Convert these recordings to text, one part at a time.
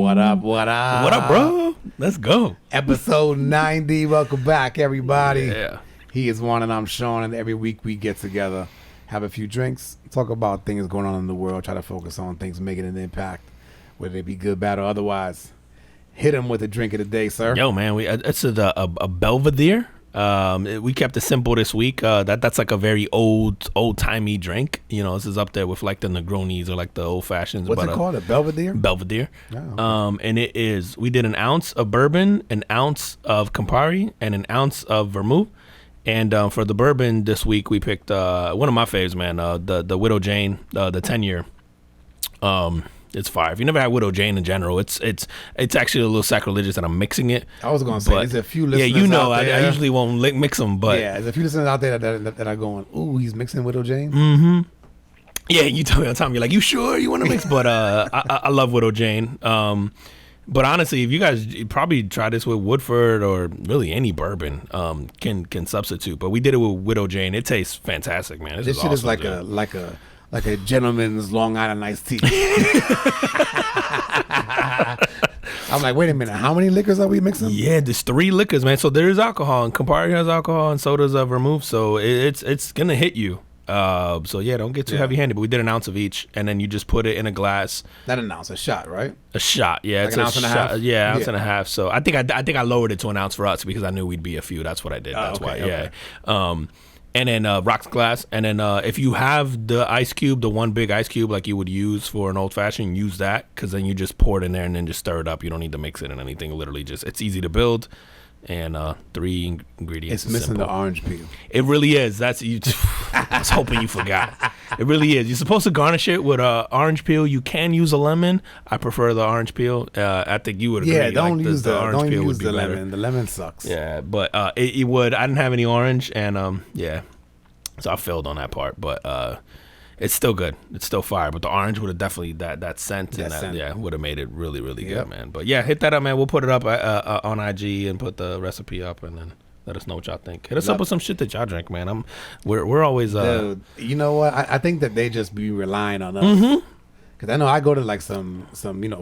What up? What up? What up, bro? Let's go. Episode 90. Welcome back, everybody. Yeah. He is Juan and I'm Sean, and every week we get together, have a few drinks, talk about things going on in the world, try to focus on things making an impact, whether they be good, bad, or otherwise. Hit him with a drink of the day, sir. Yo, man, it's a Belvedere. We kept it simple this week. That's like a very old-timey drink. You know, this is up there with like the Negronis or like the old fashions. What's it called? A Belvedere? Belvedere. Oh, okay. And it is. We did an ounce of bourbon, an ounce of Campari, and an ounce of vermouth. And for the bourbon this week, we picked one of my faves, man. The Widow Jane, the 10-year. It's fire. If you never had Widow Jane in general, it's actually a little sacrilegious that I'm mixing it. I was going to say, there's a few listeners yeah, you know, out there. I usually won't mix them, but yeah, there's a few listeners out there that are going, ooh, he's mixing Widow Jane? Mm-hmm. Yeah, you tell me all the time, you're like, you sure you want to mix? But I love Widow Jane. But honestly, if you guys probably try this with Woodford or really any bourbon, can substitute. But we did it with Widow Jane. It tastes fantastic, man. This shit awesome, is like a gentleman's Long Island iced tea. I'm like, wait a minute, how many liquors are we mixing? Yeah, there's 3 liquors, man. So there is alcohol, and Campari has alcohol, and so does vermouth. So it's gonna hit you. So yeah, don't get too heavy-handed. But we did an ounce of each, and then you just put it in a glass. Not an ounce, a shot, right? A shot, yeah. Like it's an a ounce and a shot, half? yeah, ounce and a half. So I think I lowered it to an ounce for us because I knew we'd be a few. That's what I did. That's why, yeah. And then rocks glass, and then if you have the ice cube, the one big ice cube like you would use for an old fashioned, use that, because then you just pour it in there and then just stir it up. You don't need to mix it in anything. Literally, just it's easy to build, and 3 ingredients. It's missing simple. the orange peel. It really is. That's you. I was hoping you forgot. It really is. You're supposed to garnish it with orange peel. You can use a lemon. I prefer the orange peel. I think you would agree. Yeah, don't like use the orange don't peel use would be the better. lemon. The lemon sucks. Yeah, but it would. I didn't have any orange, and yeah, so I failed on that part. But it's still good. It's still fire. But the orange would have definitely that scent and that yeah would have made it really really good, man. But yeah, hit that up, man. We'll put it up on IG and put the recipe up, and then let us know what y'all think. Hit us up with some shit that y'all drink, man. We're always Dude, you know what? I think that they just be relying on us. Cause I know I go to like some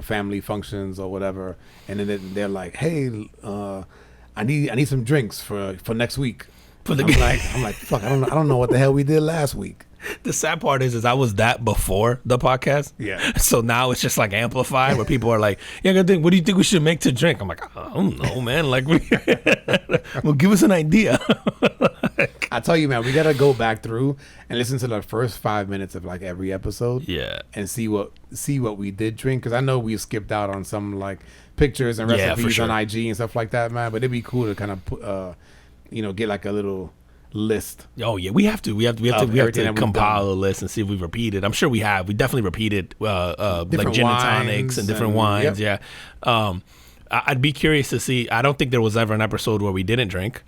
family functions or whatever, and then they're like, hey, I need some drinks for next week. I'm like, fuck, I don't know what the hell we did last week. The sad part is I was that before the podcast. Yeah. So now it's just like amplified where people are like, yeah, what do you think we should make to drink? I'm like, I don't know, man. Like, well, give us an idea. I tell you, man, we gotta go back through and listen to the first 5 minutes of like every episode. Yeah. And see what we did drink, because I know we skipped out on some like pictures and recipes on IG and stuff like that, man. But it'd be cool to kind of put, get like a little list. Oh yeah, we have to compile a list and see if we've repeated. I'm sure we have. We definitely repeated like gin and tonics and different wines. Yep. Yeah. I'd be curious to see. I don't think there was ever an episode where we didn't drink.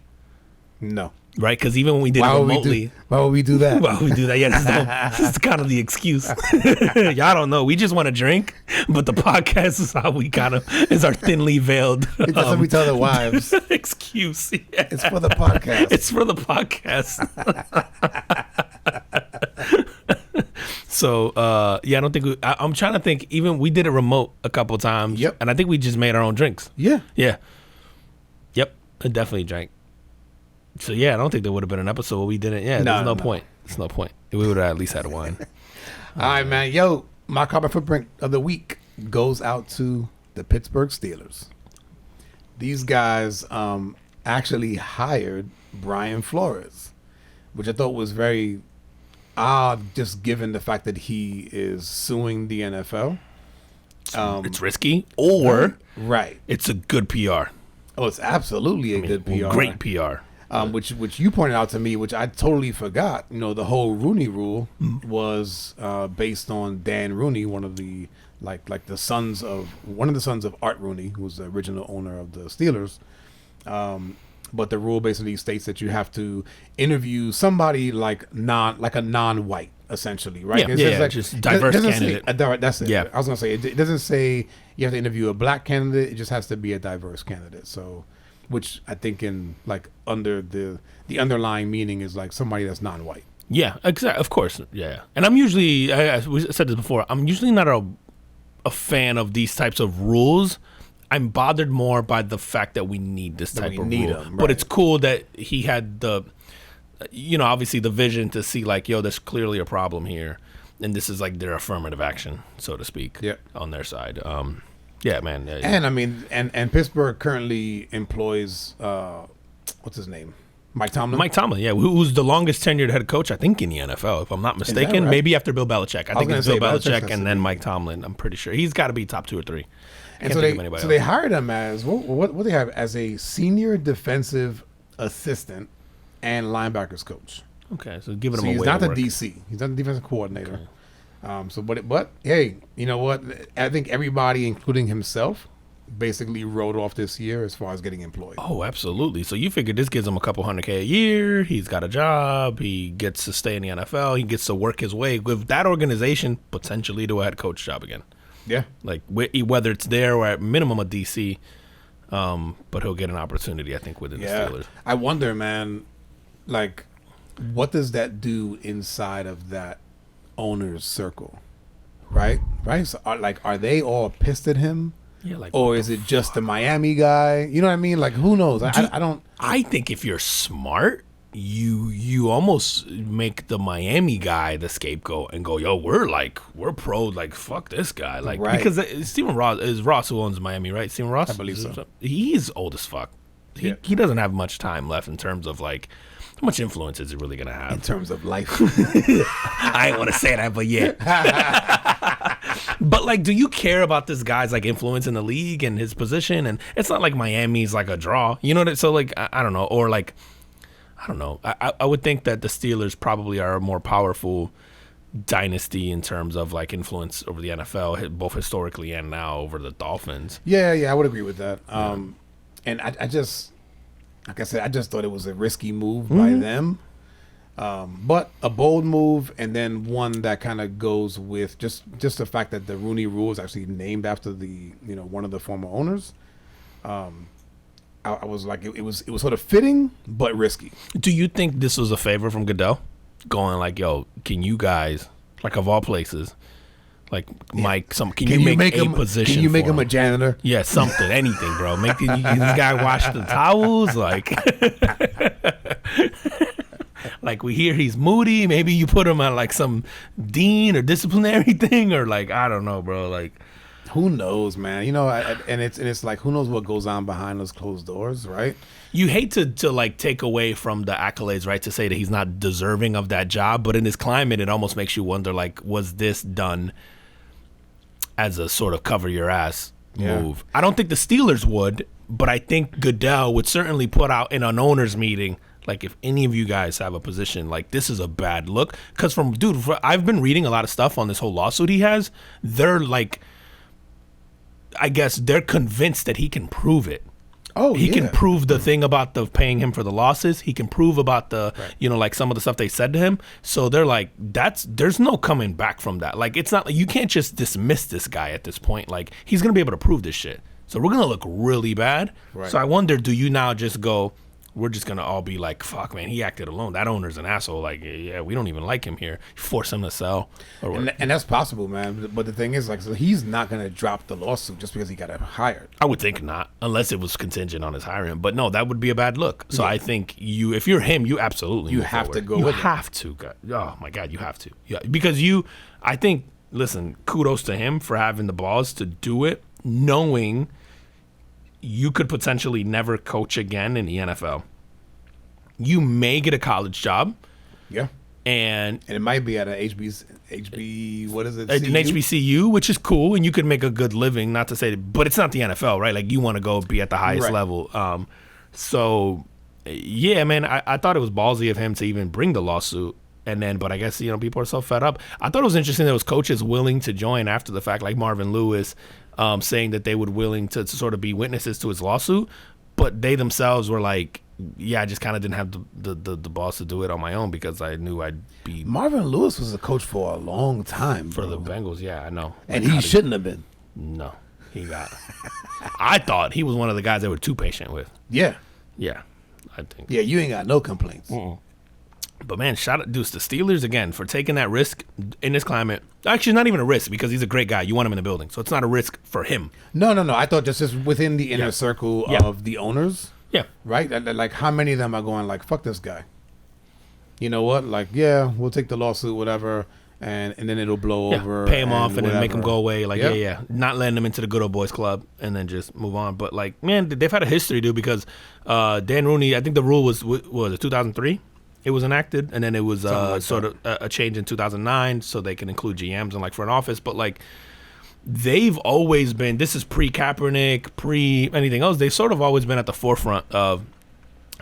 No. Right, because even when we did it remotely, why would we do that? Why would we do that? Yeah, this is kind of the excuse. Y'all don't know. We just want to drink, but the podcast is how we is our thinly veiled. That's what we tell the wives. Excuse. Yeah. It's for the podcast. It's for the podcast. So I don't think I'm trying to think. Even we did it remote a couple times. Yep. And I think we just made our own drinks. Yeah. Yep. I definitely drank. So yeah, I don't think there would have been an episode where we didn't. Yeah, there's no point. There's no point. We would have at least had a wine. All right, man. Yo, my carbon footprint of the week goes out to the Pittsburgh Steelers. These guys actually hired Brian Flores, which I thought was very odd, just given the fact that he is suing the NFL. It's risky, or right. It's a good PR. Oh, it's absolutely good PR. Great PR. Which you pointed out to me, which I totally forgot. The whole Rooney Rule was based on Dan Rooney, one of the the sons of Art Rooney, who was the original owner of the Steelers. But the rule basically states that you have to interview somebody like a non-white, essentially, right? Just diverse candidate. That's it. Yeah. I was gonna say it doesn't say you have to interview a black candidate. It just has to be a diverse candidate. So, which I think in under the underlying meaning is like somebody that's non-white. Yeah, exactly. Of course, yeah. And I'm usually, we said this before, I'm usually not a a fan of these types of rules. I'm bothered more by the fact that we need this type of rule. Right. But it's cool that he had the, obviously the vision to see like, yo, there's clearly a problem here. And this is like their affirmative action, so to speak, on their side. Yeah, man. Yeah. And I mean, and Pittsburgh currently employs, what's his name? Mike Tomlin, yeah, who's the longest tenured head coach, I think, in the NFL, if I'm not mistaken. Right? Maybe after Bill Belichick. I think it's Bill Belichick and then Mike Tomlin. I'm pretty sure. He's got to be top 2 or 3. And so they hired him as, what they have, as a senior defensive assistant and linebackers coach. Okay, so giving him a way he's not to the work. DC. He's not the defensive coordinator. Okay. But hey, you know what? I think everybody, including himself, basically wrote off this year as far as getting employed. Oh, absolutely. So you figure this gives him a couple $100K a year. He's got a job. He gets to stay in the NFL. He gets to work his way with that organization potentially to a head coach job again. Yeah. Like whether it's there or at minimum a DC, but he'll get an opportunity, I think, within the Steelers. I wonder, man, like, what does that do inside of that owner's circle? Right? So, are they all pissed at him? Yeah, like, or is it just the Miami guy? You know what I mean? Like, who knows? I don't. I think if you're smart, you almost make the Miami guy the scapegoat and go, yo, we're pro, like, fuck this guy, like, right. Because Stephen Ross is Ross who owns Miami, right? Stephen Ross, I believe so. He's old as fuck. He doesn't have much time left in terms of like. How much influence is he really going to have? In terms of life. I ain't want to say that, but yeah. But, like, do you care about this guy's, like, influence in the league and his position? And it's not like Miami's, like, a draw. You know what I mean? So, like, I don't know. Or, like, I don't know. I would think that the Steelers probably are a more powerful dynasty in terms of, like, influence over the NFL, both historically and now over the Dolphins. Yeah, I would agree with that. And I just... Like I said, I just thought it was a risky move by them, but a bold move, and then one that kind of goes with just the fact that the Rooney Rule is actually named after one of the former owners. I was like, it was sort of fitting but risky. Do you think this was a favor from Goodell, going like, yo, can you guys, like, of all places, like, Mike, can you make a position? Can you make him a janitor? Yeah, something, anything, bro. Make this guy wash the towels, like. Like, we hear he's moody. Maybe you put him on like some dean or disciplinary thing, or like, I don't know, bro. Like, who knows, man? And it's like, who knows what goes on behind those closed doors, right? You hate to like take away from the accolades, right? To say that he's not deserving of that job, but in this climate, it almost makes you wonder, like, was this done as a sort of cover your ass move? I don't think the Steelers would, but I think Goodell would certainly put out in an owner's meeting, like, if any of you guys have a position, like, this is a bad look. Because I've been reading a lot of stuff on this whole lawsuit he has. They're like, I guess they're convinced that he can prove it. Oh, he can prove the thing about the paying him for the losses. He can prove about the, like some of the stuff they said to him. So they're like, there's no coming back from that. Like, it's not like you can't just dismiss this guy at this point. Like, he's going to be able to prove this shit. So we're going to look really bad. Right. So I wonder, do you now just go, we're just going to all be like, fuck, man, he acted alone. That owner's an asshole. Like, yeah, we don't even like him here. Force him to sell. And that's possible, man. But the thing is, like, so he's not going to drop the lawsuit just because he got hired. I would think not, unless it was contingent on his hiring. But no, that would be a bad look. So I think if you're him, you absolutely have to go with it. You have to. Oh, my God, you have to. Yeah, because I think, listen, kudos to him for having the balls to do it, knowing you could potentially never coach again in the NFL. You may get a college job. Yeah. And it might be at an what is it? An HBCU, which is cool, and you could make a good living, not to say that, but it's not the NFL, right? Like, you want to go be at the highest level. So, yeah, man, I thought it was ballsy of him to even bring the lawsuit. But I guess, people are so fed up. I thought it was interesting that there was coaches willing to join after the fact, like Marvin Lewis, saying that they would willing to sort of be witnesses to his lawsuit, but they themselves were like, yeah, I just kind of didn't have the balls to do it on my own because I knew I'd be. Marvin Lewis was a coach for a long time. For the Bengals, yeah, I know. And he shouldn't have been. No, he got. I thought he was one of the guys they were too patient with. Yeah. Yeah, I think. Yeah, you ain't got no complaints. But man, shout out, dude, the Steelers again for taking that risk in this climate. Actually, not even a risk because he's a great guy. You want him in the building, so it's not a risk for him. No. I thought just within the inner circle of the owners. Yeah. Right. Like, how many of them are going like, fuck this guy? You know what? Like, yeah, we'll take the lawsuit, whatever, and then it'll blow over. Pay him off and then make him go away. Like, not letting him into the good old boys club and then just move on. But like, man, they've had a history, dude. Because Dan Rooney, I think the rule was it 2003. It was enacted, and then it was sort of a change in 2009, so they can include GMs and like front office. But like, they've always been. This is pre-Kaepernick, pre-anything else. They've sort of always been at the forefront of,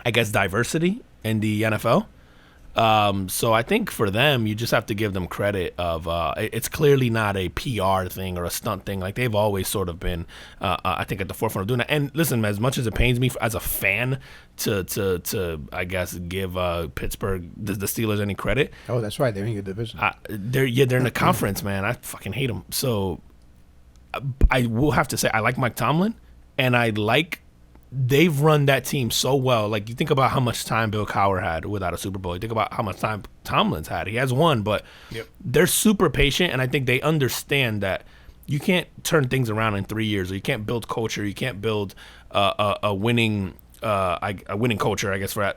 I guess, diversity in the NFL. So I think for them, you just have to give them credit of it's clearly not a PR thing or a stunt thing. Like they've always sort of been, I think, at the forefront of doing that. And listen, as much as it pains me as a fan to I guess give Pittsburgh the Steelers any credit. Oh, that's right. They're in your division. They're in the conference, man. I fucking hate them. So I will have to say I like Mike Tomlin, and I like. They've run that team so well. Like, you think about how much time Bill Cowher had without a Super Bowl. You think about how much time Tomlin's had. He has one, but they're super patient, and I think they understand that you can't turn things around in 3 years, or you can't build culture. You can't build a winning culture, I guess, for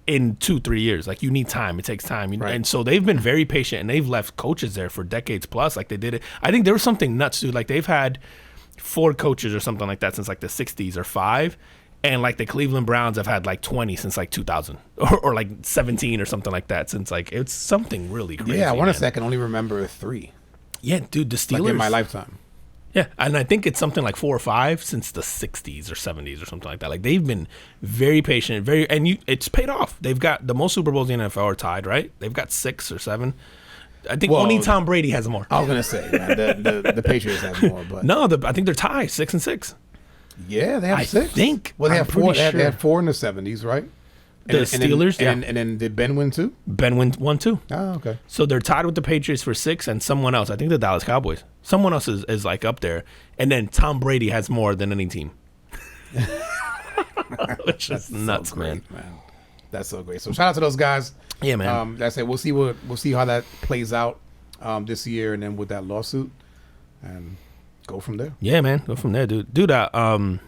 in 2-3 years. Like, you need time. It takes time. Right. And so they've been very patient, and they've left coaches there for decades plus. Like, they did it. I think there was something nuts, dude. Like, they've had 4 coaches or something like that since like the 60s or 5, and like the Cleveland Browns have had like 20 since like 2000 or like 17 or something like that since like it's something really crazy. Yeah, I want to say I can only remember 3. Yeah, dude, the Steelers like in my lifetime. Yeah, and I think it's something like 4 or 5 since the 60s or 70s or something like that. Like they've been very patient, it's paid off. They've got the most Super Bowls in the NFL are tied, right? They've got 6 or 7. I think only Tom Brady has more. I was gonna say, man, the Patriots have more, but no, I think they're tied 6-6. Yeah, they have 6. I think. Well, they I'm have 4. Sure. They had 4 in the 70s, right? The Steelers, and then did Ben win 2? Ben won 2. Oh, okay. So they're tied with the Patriots for 6, and someone else. I think the Dallas Cowboys. Someone else is like up there, and then Tom Brady has more than any team. Which is nuts, so great, man. That's so great. So shout out to those guys. Yeah, man. That's it. We'll see how that plays out this year, and then with that lawsuit, and go from there. Yeah, man. Go from there, dude. Do that. Kind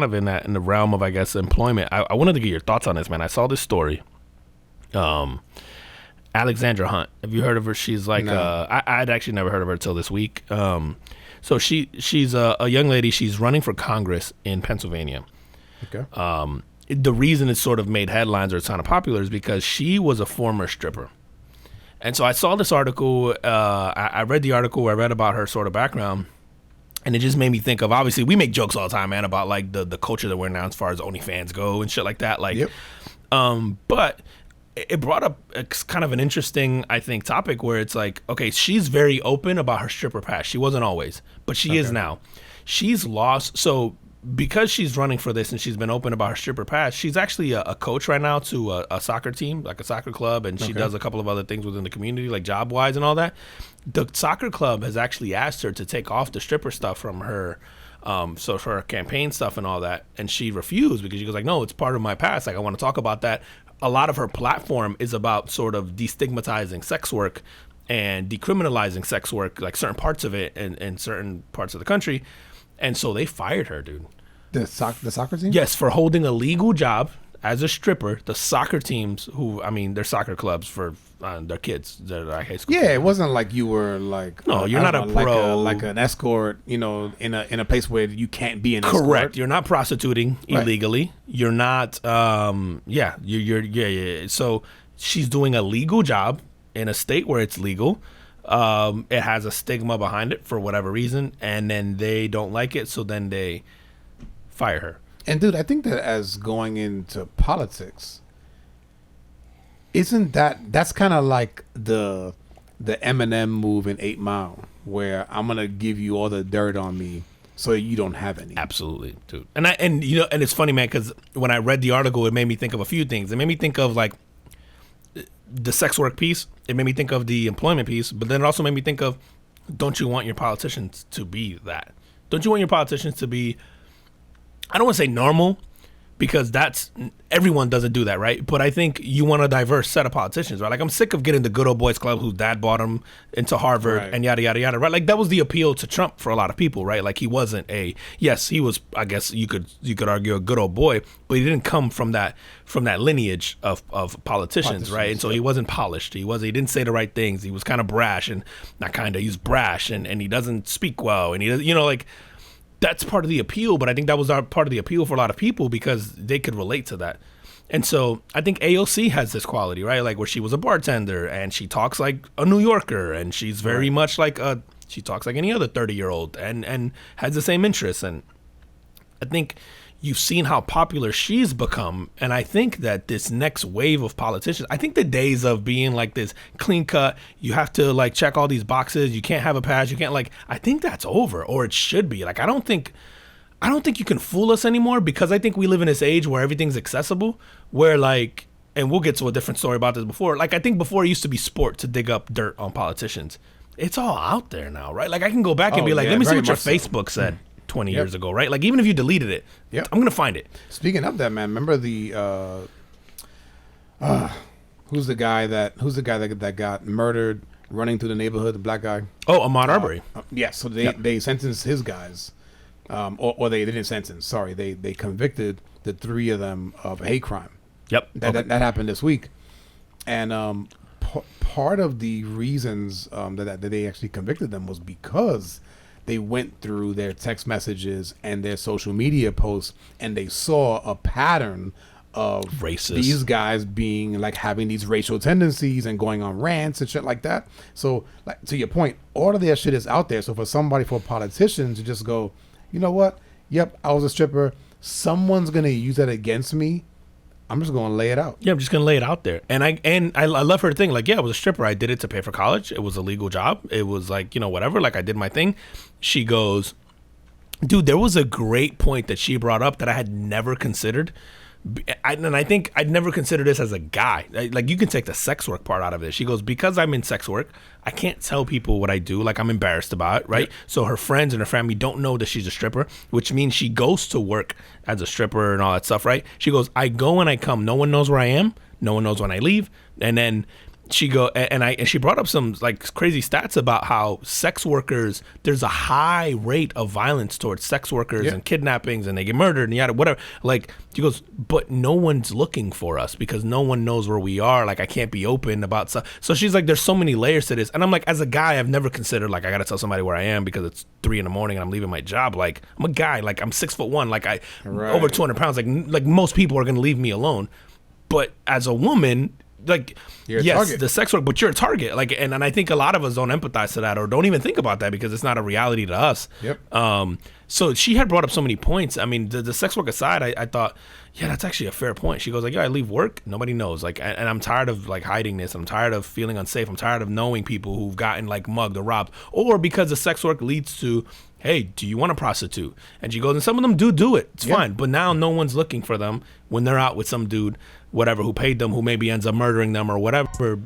of in the realm of, I guess, employment. I wanted to get your thoughts on this, man. I saw this story. Alexandra Hunt. Have you heard of her? She's like, no. I'd actually never heard of her until this week. So she's a young lady. She's running for Congress in Pennsylvania. Okay. The reason it's sort of made headlines or it's kind of popular is because she was a former stripper. And so I saw this article. I read the article. I read about her sort of background. And it just made me think of, obviously, we make jokes all the time, man, about like the culture that we're now as far as OnlyFans go and shit like that. Like, yep. But it brought up kind of an interesting, I think, topic where it's like, okay, she's very open about her stripper past. She wasn't always, but she is now. She's lost. So because she's running for this and she's been open about her stripper past, she's actually a coach right now to a soccer team, like a soccer club, and she does a couple of other things within the community, like job-wise and all that. The soccer club has actually asked her to take off the stripper stuff from her, so for her campaign stuff and all that, and she refused because she goes like, no, it's part of my past. Like, I want to talk about that. A lot of her platform is about sort of destigmatizing sex work and decriminalizing sex work, like certain parts of it in certain parts of the country. And so they fired her, dude. The soccer team? Yes, for holding a legal job as a stripper. The soccer teams, they're soccer clubs for their kids. They're like high school. Yeah, it wasn't like you were like no, you're not a pro, like an escort. In a place where you can't be an escort. Correct. You're not prostituting illegally. Right. You're not. Yeah. So she's doing a legal job in a state where it's legal. It has a stigma behind it for whatever reason, and then they don't like it, so then they fire her. And dude, I think that as going into politics, that's kind of like the Eminem move in 8 Mile, where I'm gonna give you all the dirt on me so you don't have any. Absolutely, dude. And it's funny, man, because when I read the article, it made me think of a few things. It made me think of like the sex work piece. It made me think of the employment piece, but then it also made me think of, don't you want your politicians to be that? Don't you want your politicians to be, I don't want to say normal, because everyone doesn't do that, right? But I think you want a diverse set of politicians, right? Like, I'm sick of getting the good old boys club whose dad brought him into Harvard and yada yada yada, right? Like, that was the appeal to Trump for a lot of people, right? Like, he wasn't yes, he was, I guess you could argue, a good old boy, but he didn't come from that lineage of politicians, right? And so he wasn't polished. He didn't say the right things. He was kind of brash, and he's brash, and he doesn't speak well, and he doesn't, like, that's part of the appeal. But I think that was part of the appeal for a lot of people because they could relate to that. And so I think AOC has this quality, right? Like, where she was a bartender and she talks like a New Yorker, and she's very much like she talks like any other 30-year-old and has the same interests. And I think you've seen how popular she's become. And I think that this next wave of politicians, I think the days of being like this clean cut, you have to like check all these boxes, you can't have a past, you can't, like, I think that's over, or it should be. Like, I don't think you can fool us anymore, because I think we live in this age where everything's accessible, where, like, and we'll get to a different story about this before. Like, I think before it used to be sport to dig up dirt on politicians. It's all out there now, right? Like, I can go back and be like, let me see what your Facebook said 20 years ago, right? Like, even if you deleted it, I'm gonna find it. Speaking of that, man, remember the who's the guy that got murdered running through the neighborhood, the black guy? Oh, Ahmaud Arbery. So they sentenced his guys, or they didn't sentence. Sorry, they convicted the three of them of a hate crime. Yep, that happened this week, and part of the reasons that they actually convicted them was because they went through their text messages and their social media posts, and they saw a pattern of racist, these guys being like having these racial tendencies and going on rants and shit like that. So, like, to your point, all of their shit is out there. So for politicians to just go, you know what? Yep, I was a stripper. Someone's gonna use that against me. I'm just gonna lay it out. Yeah, I'm just gonna lay it out there. And I love her thing. Like, yeah, I was a stripper. I did it to pay for college. It was a legal job. It was like, whatever. Like, I did my thing. She goes, dude, there was a great point that she brought up that I had never considered. And I think I'd never considered this as a guy. Like, you can take the sex work part out of it. She goes, because I'm in sex work, I can't tell people what I do. Like, I'm embarrassed about it, right? Yep. So her friends and her family don't know that she's a stripper, which means she goes to work as a stripper and all that stuff, right? She goes, I go and I come. No one knows where I am. No one knows when I leave. And then she brought up some like crazy stats about how sex workers, there's a high rate of violence towards sex workers and kidnappings, and they get murdered and yada whatever. Like, she goes, but no one's looking for us because no one knows where we are. Like, I can't be open about stuff. So she's like, there's so many layers to this. And I'm like, as a guy, I've never considered like I gotta tell somebody where I am because it's 3 a.m. and I'm leaving my job. Like, I'm a guy, like I'm 6'1", like over 200 pounds. Like most people are gonna leave me alone. But as a woman, like, yes, the sex work, but you're a target. Like, and I think a lot of us don't empathize to that or don't even think about that because it's not a reality to us. Yep. So she had brought up so many points. I mean, the sex work aside, I thought, yeah, that's actually a fair point. She goes like, yeah, I leave work, nobody knows. Like, and I'm tired of like hiding this. I'm tired of feeling unsafe. I'm tired of knowing people who've gotten like mugged or robbed, or because the sex work leads to, hey, do you want a prostitute? And she goes, and some of them do it. It's fine. But now no one's looking for them when they're out with some dude, whatever, who paid them, who maybe ends up murdering them or whatever.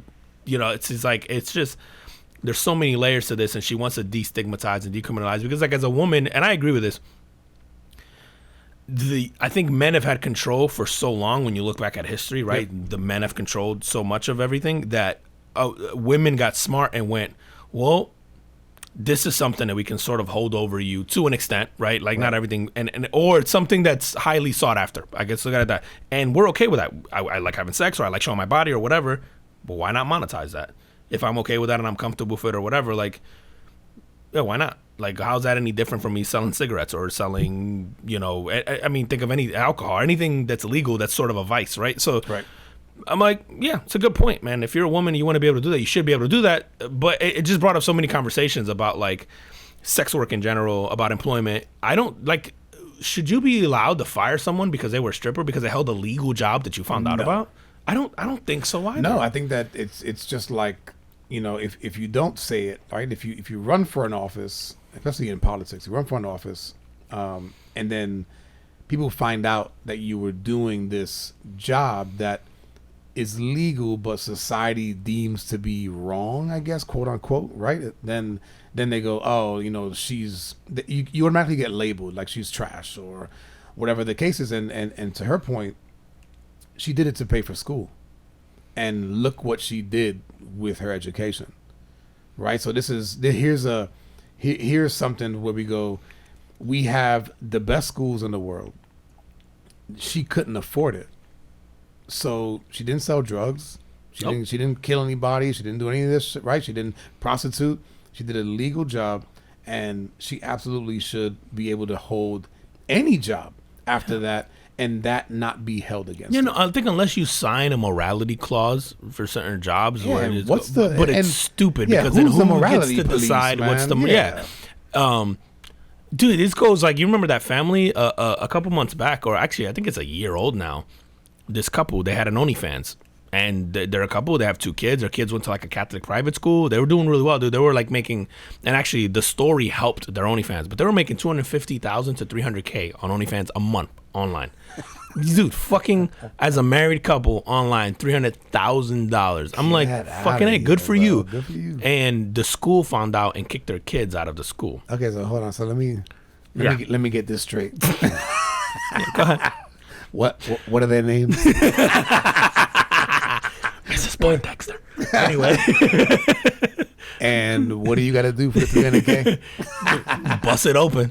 It's like, it's just, there's so many layers to this, and she wants to destigmatize and decriminalize because, like, as a woman, and I agree with this, I think men have had control for so long. When you look back at history, right, the men have controlled so much of everything that women got smart and went, well, this is something that we can sort of hold over you to an extent, right? Like, not everything, and or it's something that's highly sought after. I guess look at that, and we're okay with that. I like having sex, or I like showing my body, or whatever. But why not monetize that? If I'm okay with that and I'm comfortable with it, or whatever, like, yeah, why not? Like, how's that any different from me selling cigarettes or selling, I mean, think of any alcohol, anything that's illegal that's sort of a vice, right? So, I'm like, yeah, it's a good point, man. If you're a woman and you want to be able to do that, you should be able to do that. But it just brought up so many conversations about, like, sex work in general, about employment. I don't, like, should you be allowed to fire someone because they were a stripper because they held a legal job that you found out about? I don't think so either. No, I think that it's just like, if you don't say it, right? If you run for an office, especially in politics, you run for an office, and then people find out that you were doing this job that is legal but society deems to be wrong, I guess, quote unquote, right? Then they go, oh, you automatically get labeled like she's trash, or whatever the case is. And to her point, she did it to pay for school. And look what she did with her education. Right? So here's something where we go, we have the best schools in the world. She couldn't afford it. So she didn't sell drugs. She didn't kill anybody. She didn't do any of this shit, right? She didn't prostitute. She did a legal job, and she absolutely should be able to hold any job after that, and that not be held against her. I think unless you sign a morality clause for certain jobs, Yeah, where it's, what's the- but it's and- stupid yeah, because then who's the who gets morality to police, decide what's the man? dude, this goes like, you remember that family a couple months back, or actually I think it's a year old now. This couple, they had an OnlyFans. And they're a couple. They have 2 kids. Their kids went to like a Catholic private school. They were doing really well, dude. They were like making, and actually the story helped their OnlyFans, but they were making $250,000 to $300K on OnlyFans a month online. Dude, fucking as a married couple online, $300,000. I'm like, fucking A, good for you. Good for you. And the school found out and kicked their kids out of the school. Okay, so hold on. So let me get this straight. Go ahead. What are their names? Mrs. Poindexter. Anyway. And what do you got to do for the 300K? Bust it open.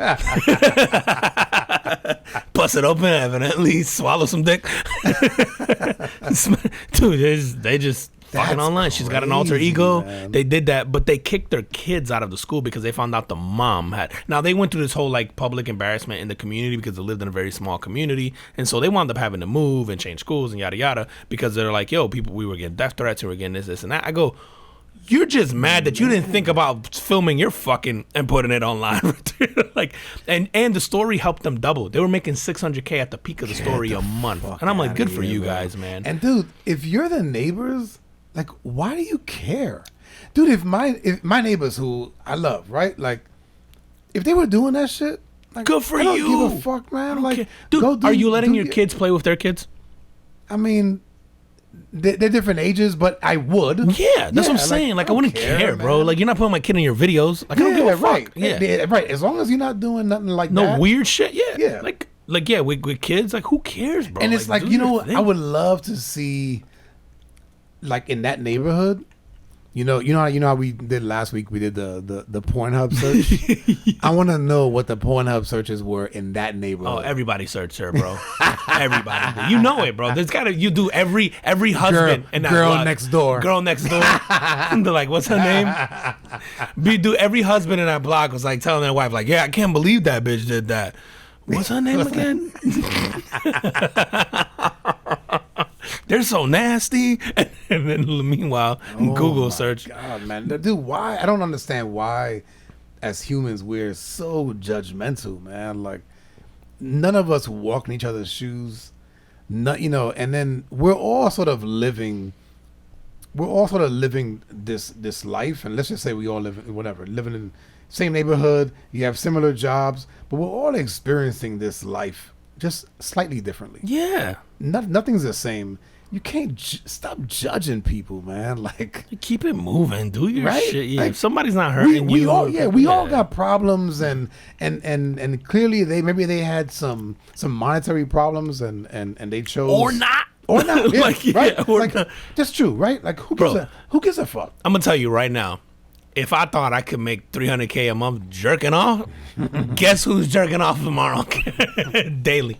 Bust it open, evidently. Swallow some dick. Dude, they just fucking That's online. She's got an alter ego. man. They did that, but they kicked their kids out of the school because they found out the mom had. Now, they went through this whole like public embarrassment in the community because they lived in a very small community. And so they wound up having to move and change schools and yada yada because they're like, yo, we were getting death threats and we were getting this, and that. I go, you're just mad that you didn't think about filming your fucking and putting it online. Like, and the story helped them double. They were making $600K at the peak of the story a month. And I'm like, good for you guys, man. And dude, if you're the neighbors, like, why do you care? Dude, if my neighbors who I love, right? Like, if they were doing that shit, like, Good for I don't you. give a fuck, man. Like, dude, are you letting your kids play with their kids? I mean, they're different ages, but I would. Yeah, that's what I'm saying. Like, I wouldn't care, bro. man. Like, you're not putting my kid in your videos. Like, I don't give a right. fuck. Yeah. Yeah, right. As long as you're not doing nothing like No that. weird shit. Yeah. Yeah. Like yeah, with kids, like, who cares, bro? And it's like, do you your know, thing. I would love to see, like, in that neighborhood, you know how we did last week. We did the Pornhub search. I want to know what the Pornhub searches were in that neighborhood. Oh, everybody search her, bro. Everybody, you know it, bro. There's gotta you do every husband in that girl block. next door. Girl next door. They're like, what's her name? Do every husband in that block was like telling their wife, like, yeah, I can't believe that bitch did that. What's her name again? They're so nasty. And then meanwhile, Google search. God, man, dude, why? I don't understand why, as humans, we're so judgmental, man. Like, none of us walk in each other's shoes. Not, and then we're all sort of living this life, and let's just say we all living in same neighborhood. You have similar jobs, but we're all experiencing this life just slightly differently. Yeah. Nothing's the same. You can't stop judging people, man. Like, keep it moving. Do your right? shit. Yeah. Like, if somebody's not hurting we you. all got problems, and clearly they had some monetary problems, and they chose Or not. Yeah, Like, yeah, right? or Like, not. that's true, right? Like, who gives a fuck? I'm gonna tell you right now. If I thought I could make $300K a month jerking off, guess who's jerking off tomorrow? Daily.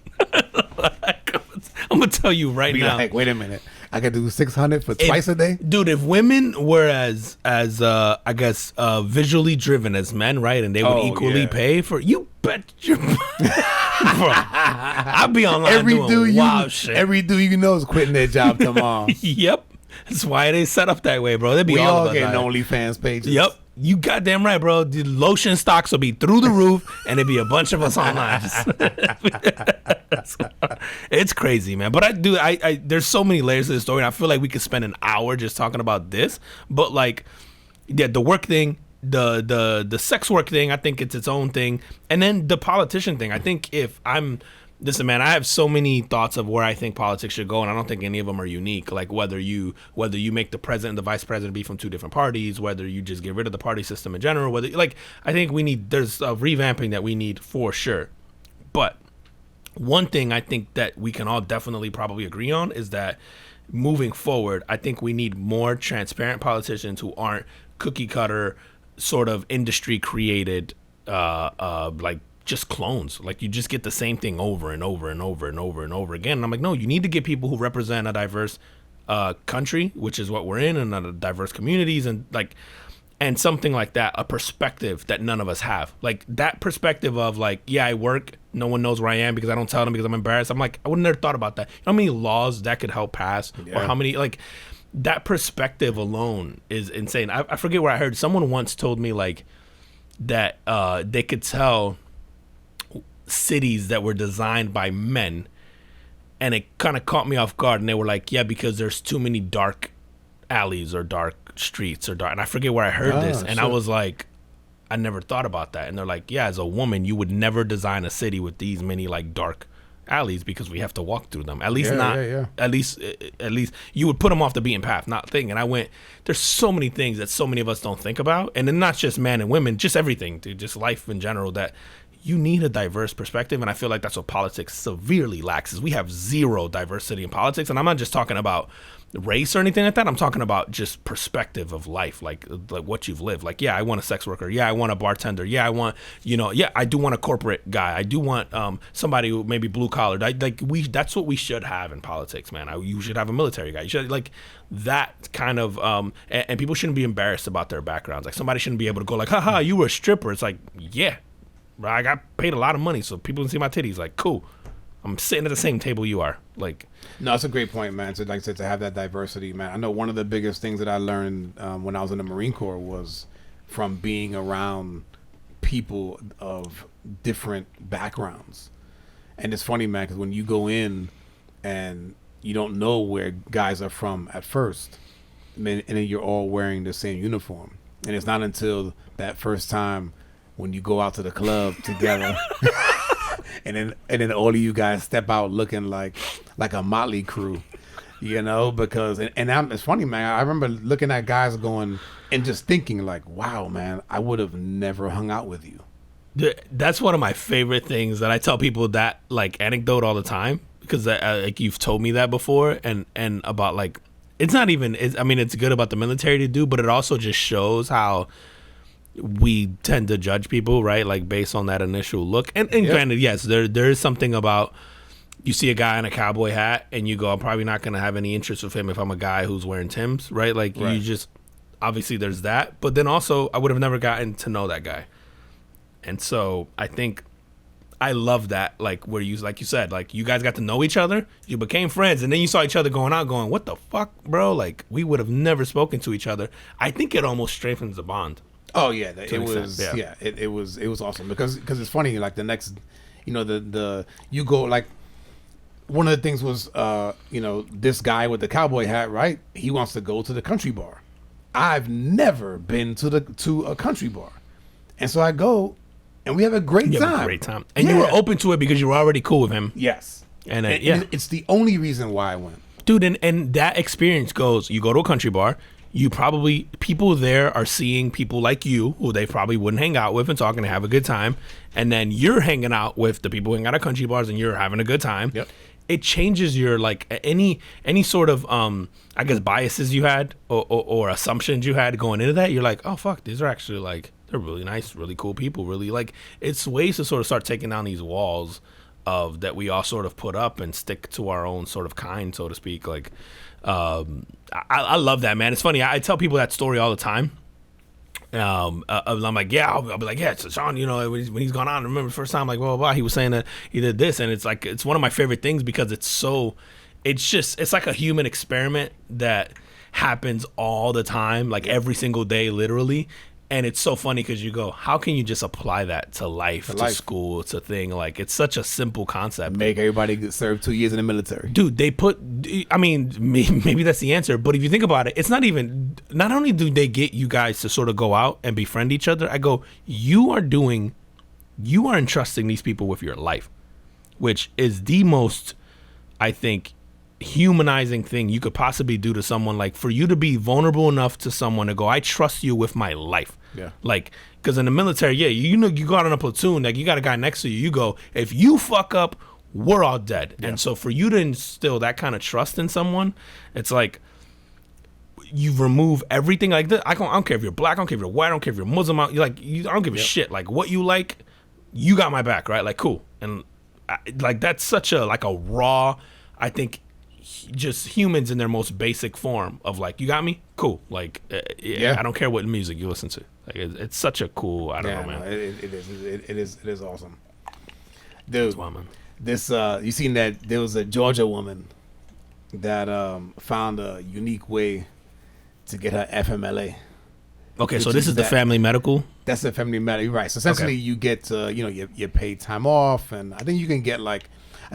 I'm gonna tell you right Be now. like, wait a minute, I could do 600 for twice a day, dude. If women were as I guess visually driven as men, right, and they would equally pay for, you bet your bro, I'd be online doing wild shit. Every dude you know is quitting their job tomorrow. Yep. That's why they set up that way, bro. They'd be We all all getting OnlyFans pages. Yep. You goddamn right, bro. The lotion stocks will be through the roof, and there'd be a bunch of us online. It's crazy, man. But I there's so many layers to the story, and I feel like we could spend an hour just talking about this. But like, yeah, the work thing, the sex work thing, I think it's its own thing, and then the politician thing. I think listen, man, I have so many thoughts of where I think politics should go, and I don't think any of them are unique. Like whether you make the president and the vice president be from two different parties, whether you just get rid of the party system in general, I think there's a revamping that we need for sure. But one thing I think that we can all definitely probably agree on is that moving forward, I think we need more transparent politicians who aren't cookie cutter sort of industry created like just clones. Like you just get the same thing over and over and over and over and over again. And I'm like, no, you need to get people who represent a diverse country, which is what we're in, and diverse communities, and like, and something like that, a perspective that none of us have. Like that perspective of like, yeah, I work, no one knows where I am because I don't tell them because I'm embarrassed. I'm like, I would have never thought about that. You know how many laws that could help pass, or how many, like, that perspective alone is insane. I forget where I heard someone once told me like that they could tell cities that were designed by men, and it kind of caught me off guard. And they were like, yeah, because there's too many dark alleys or dark streets or dark, and I forget where I heard this, and I was like, I never thought about that. And they're like, yeah, as a woman you would never design a city with these many like dark alleys because we have to walk through them, at least at least you would put them off the beaten path, not thing. And I went, there's so many things that so many of us don't think about, and then not just men and women, just everything, dude, just life in general, that you need a diverse perspective. And I feel like that's what politics severely lacks, is we have zero diversity in politics. And I'm not just talking about race or anything like that. I'm talking about just perspective of life, like what you've lived. Like, yeah, I want a sex worker. Yeah, I want a bartender. Yeah, I want, yeah, I do want a corporate guy. I do want somebody who maybe blue collar. That's what we should have in politics, man. You should have a military guy. You should, like, that kind of and people shouldn't be embarrassed about their backgrounds. Like, somebody shouldn't be able to go like, haha, you were a stripper. It's like, yeah, I got paid a lot of money so people can see my titties. Like, cool. I'm sitting at the same table you are. Like, no, that's a great point, man. So, like I said, to have that diversity, man. I know one of the biggest things that I learned when I was in the Marine Corps was from being around people of different backgrounds. And it's funny, man, because when you go in and you don't know where guys are from at first, and then you're all wearing the same uniform, and it's not until that first time when you go out to the club together. And then all of you guys step out looking like a motley crew, because it's funny, man. I remember looking at guys going and just thinking like, wow, man, I would have never hung out with you. That's one of my favorite things that I tell people, that like anecdote all the time, because like you've told me that before, and about like, it's not even, it's good about the military to do, but it also just shows how we tend to judge people, right? Like based on that initial look. And granted, yes, there is something about, you see a guy in a cowboy hat and you go, I'm probably not going to have any interest with him if I'm a guy who's wearing Timbs, right? Like you just, obviously there's that. But then also I would have never gotten to know that guy. And so I think I love that, like where you, like you said, like you guys got to know each other, you became friends, and then you saw each other going out going, what the fuck, bro? Like we would have never spoken to each other. I think it almost strengthens the bond. Oh yeah, it was awesome because it's funny, like the next, you go, like one of the things was this guy with the cowboy hat, right? He wants to go to the country bar. I've never been to a country bar, and so I go, and we have a great time. And you were open to it because you were already cool with him. Yes, and it's the only reason why I went, dude. And that experience goes, you go to a country bar. You probably, people there are seeing people like you who they probably wouldn't hang out with and talking to have a good time. And then you're hanging out with the people who hang out at country bars and you're having a good time. Yep. It changes your, like, any sort of, I guess, biases you had or assumptions you had going into that. You're like, oh, fuck, these are actually, like, they're really nice, really cool people. Really, like, it's ways to sort of start taking down these walls of that we all sort of put up and stick to our own sort of kind, so to speak. Like, I love that, man. It's funny. I tell people that story all the time. I'm like, yeah, I'll be like, yeah, so Sean, when he's gone on, I remember the first time, like, blah, blah, blah, he was saying that he did this. And it's like, it's one of my favorite things because it's like a human experiment that happens all the time, like every single day, literally. And it's so funny because you go, how can you just apply that to life, to school, to thing? Like, it's such a simple concept. Make everybody serve 2 years in the military. Dude, maybe that's the answer. But if you think about it, it's not only do they get you guys to sort of go out and befriend each other, I go, you are entrusting these people with your life, which is the most, I think, humanizing thing you could possibly do to someone. Like, for you to be vulnerable enough to someone to go, I trust you with my life. Yeah. Like, because in the military, you go out on a platoon, like you got a guy next to you, you go, if you fuck up, we're all dead. Yeah. And so for you to instill that kind of trust in someone, it's like you remove everything like this. I don't care if you're black, I don't care if you're white, I don't care if you're Muslim. I don't give a shit. Like what you like, you got my back, right? Like cool. And like that's such a raw, I think, just humans in their most basic form of like, you got me, cool. Like I don't care what music you listen to. Like it's such a cool. I don't know, man. No, it is awesome, dude. Wild, man. This you seen that there was a Georgia woman that found a unique way to get her FMLA. Okay, so this is the family medical. That's the family medical, right? So essentially, you get you paid time off, and I think you can get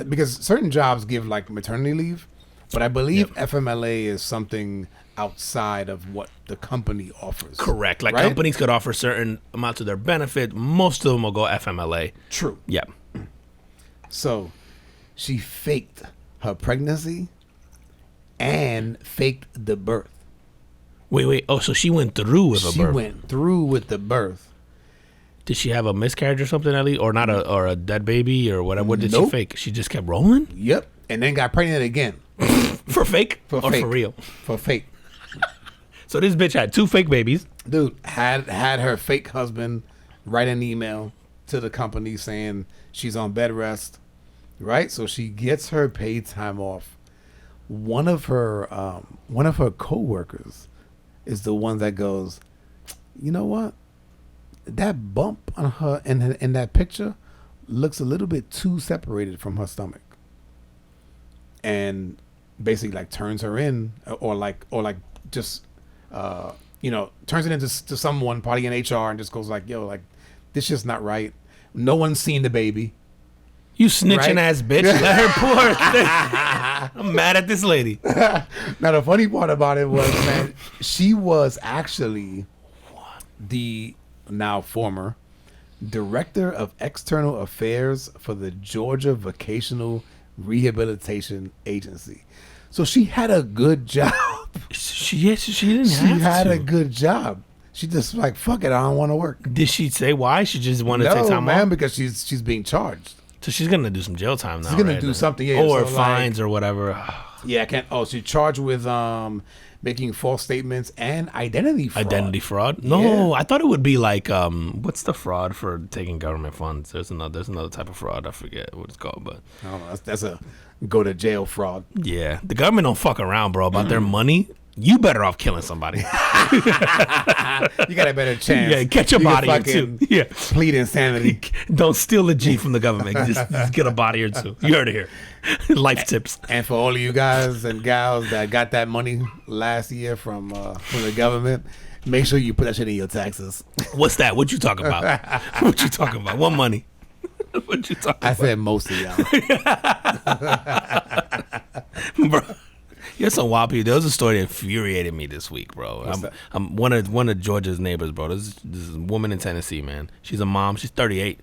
because certain jobs give maternity leave, but I believe FMLA is something outside of what the company offers. Correct. Like companies could offer certain amounts of their benefit. Most of them will go FMLA. True. Yeah. So she faked her pregnancy and faked the birth. Wait. Oh, so she went through with a birth. She went through with the birth. Did she have a miscarriage or something, at least? Or not or a dead baby or whatever? What did she fake? She just kept rolling? Yep. And then got pregnant again. For fake? For or fake. For real? For fake. So this bitch had 2 fake babies. Dude, had her fake husband write an email to the company saying she's on bed rest, right? So she gets her paid time off. One of her coworkers is the one that goes, you know what? That bump on her in that picture looks a little bit too separated from her stomach, and basically turns her in, or just turns it into someone probably in HR and just goes yo, this just not right. No one's seen the baby. You snitching ass bitch. Let her pour. I'm mad at this lady. Now the funny part about it was, man, she was actually the now former director of external affairs for the Georgia Vocational Rehabilitation Agency. So she had a good job. She didn't have to. She had a good job. She just fuck it, I don't want to work. Did she say why? She just wanted to take time off? No, man, because she's being charged. So she's gonna do some jail time now. She's gonna do something, or fines or whatever. Yeah, she's charged with making false statements and identity fraud. Identity fraud? No, I thought it would be what's the fraud for taking government funds? There's another type of fraud. I forget what it's called, but I don't know. That's a go to jail fraud. Yeah, the government don't fuck around, bro. About their money. You better off killing somebody. You got a better chance. Yeah, catch a body or two. Yeah, plead insanity. Don't steal a G from the government. Just get a body or two. You heard it here. Life tips. And for all of you guys and gals that got that money last year from the government, make sure you put that shit in your taxes. What's that? What you talking about? What you talking about? What money? What you talking about? I said most of y'all. Bro. You're some wild people. There was a story that infuriated me this week, bro. I'm one of Georgia's neighbors, bro. This is a woman in Tennessee, man. She's a mom. She's 38.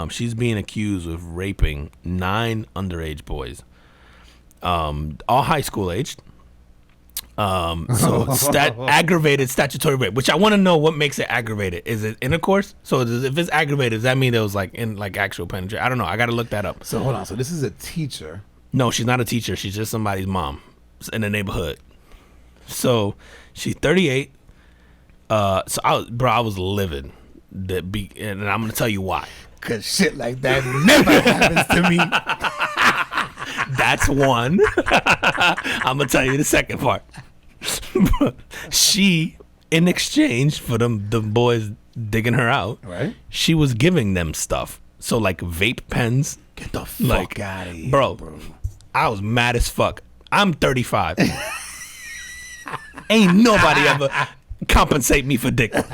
She's being accused of raping 9 underage boys, all high school aged. So aggravated statutory rape, which I want to know what makes it aggravated. Is it intercourse? So if it's aggravated, does that mean there was actual penetration? I don't know. I got to look that up. So hold on. So this is a teacher. No, she's not a teacher. She's just somebody's mom in the neighborhood. So she's 38. I was livid. And I'm gonna tell you why. Cause shit like that never happens to me. That's one. I'm gonna tell you the second part. She, in exchange for the boys digging her out, right? She was giving them stuff. So vape pens. Get the fuck out of here, bro. I was mad as fuck. I'm 35. Ain't nobody ever compensate me for dick. Are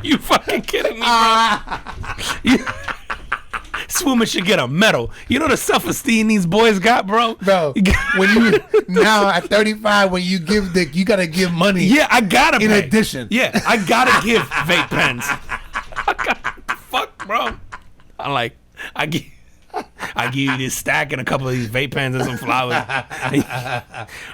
you fucking kidding me, bro? This woman should get a medal. You know the self-esteem these boys got, bro? Bro, when you now at 35, when you give dick, you gotta give money. Yeah, I gotta pay. In addition. Yeah, I gotta give vape pens. Fuck, bro. I give you this stack and a couple of these vape pens and some flowers.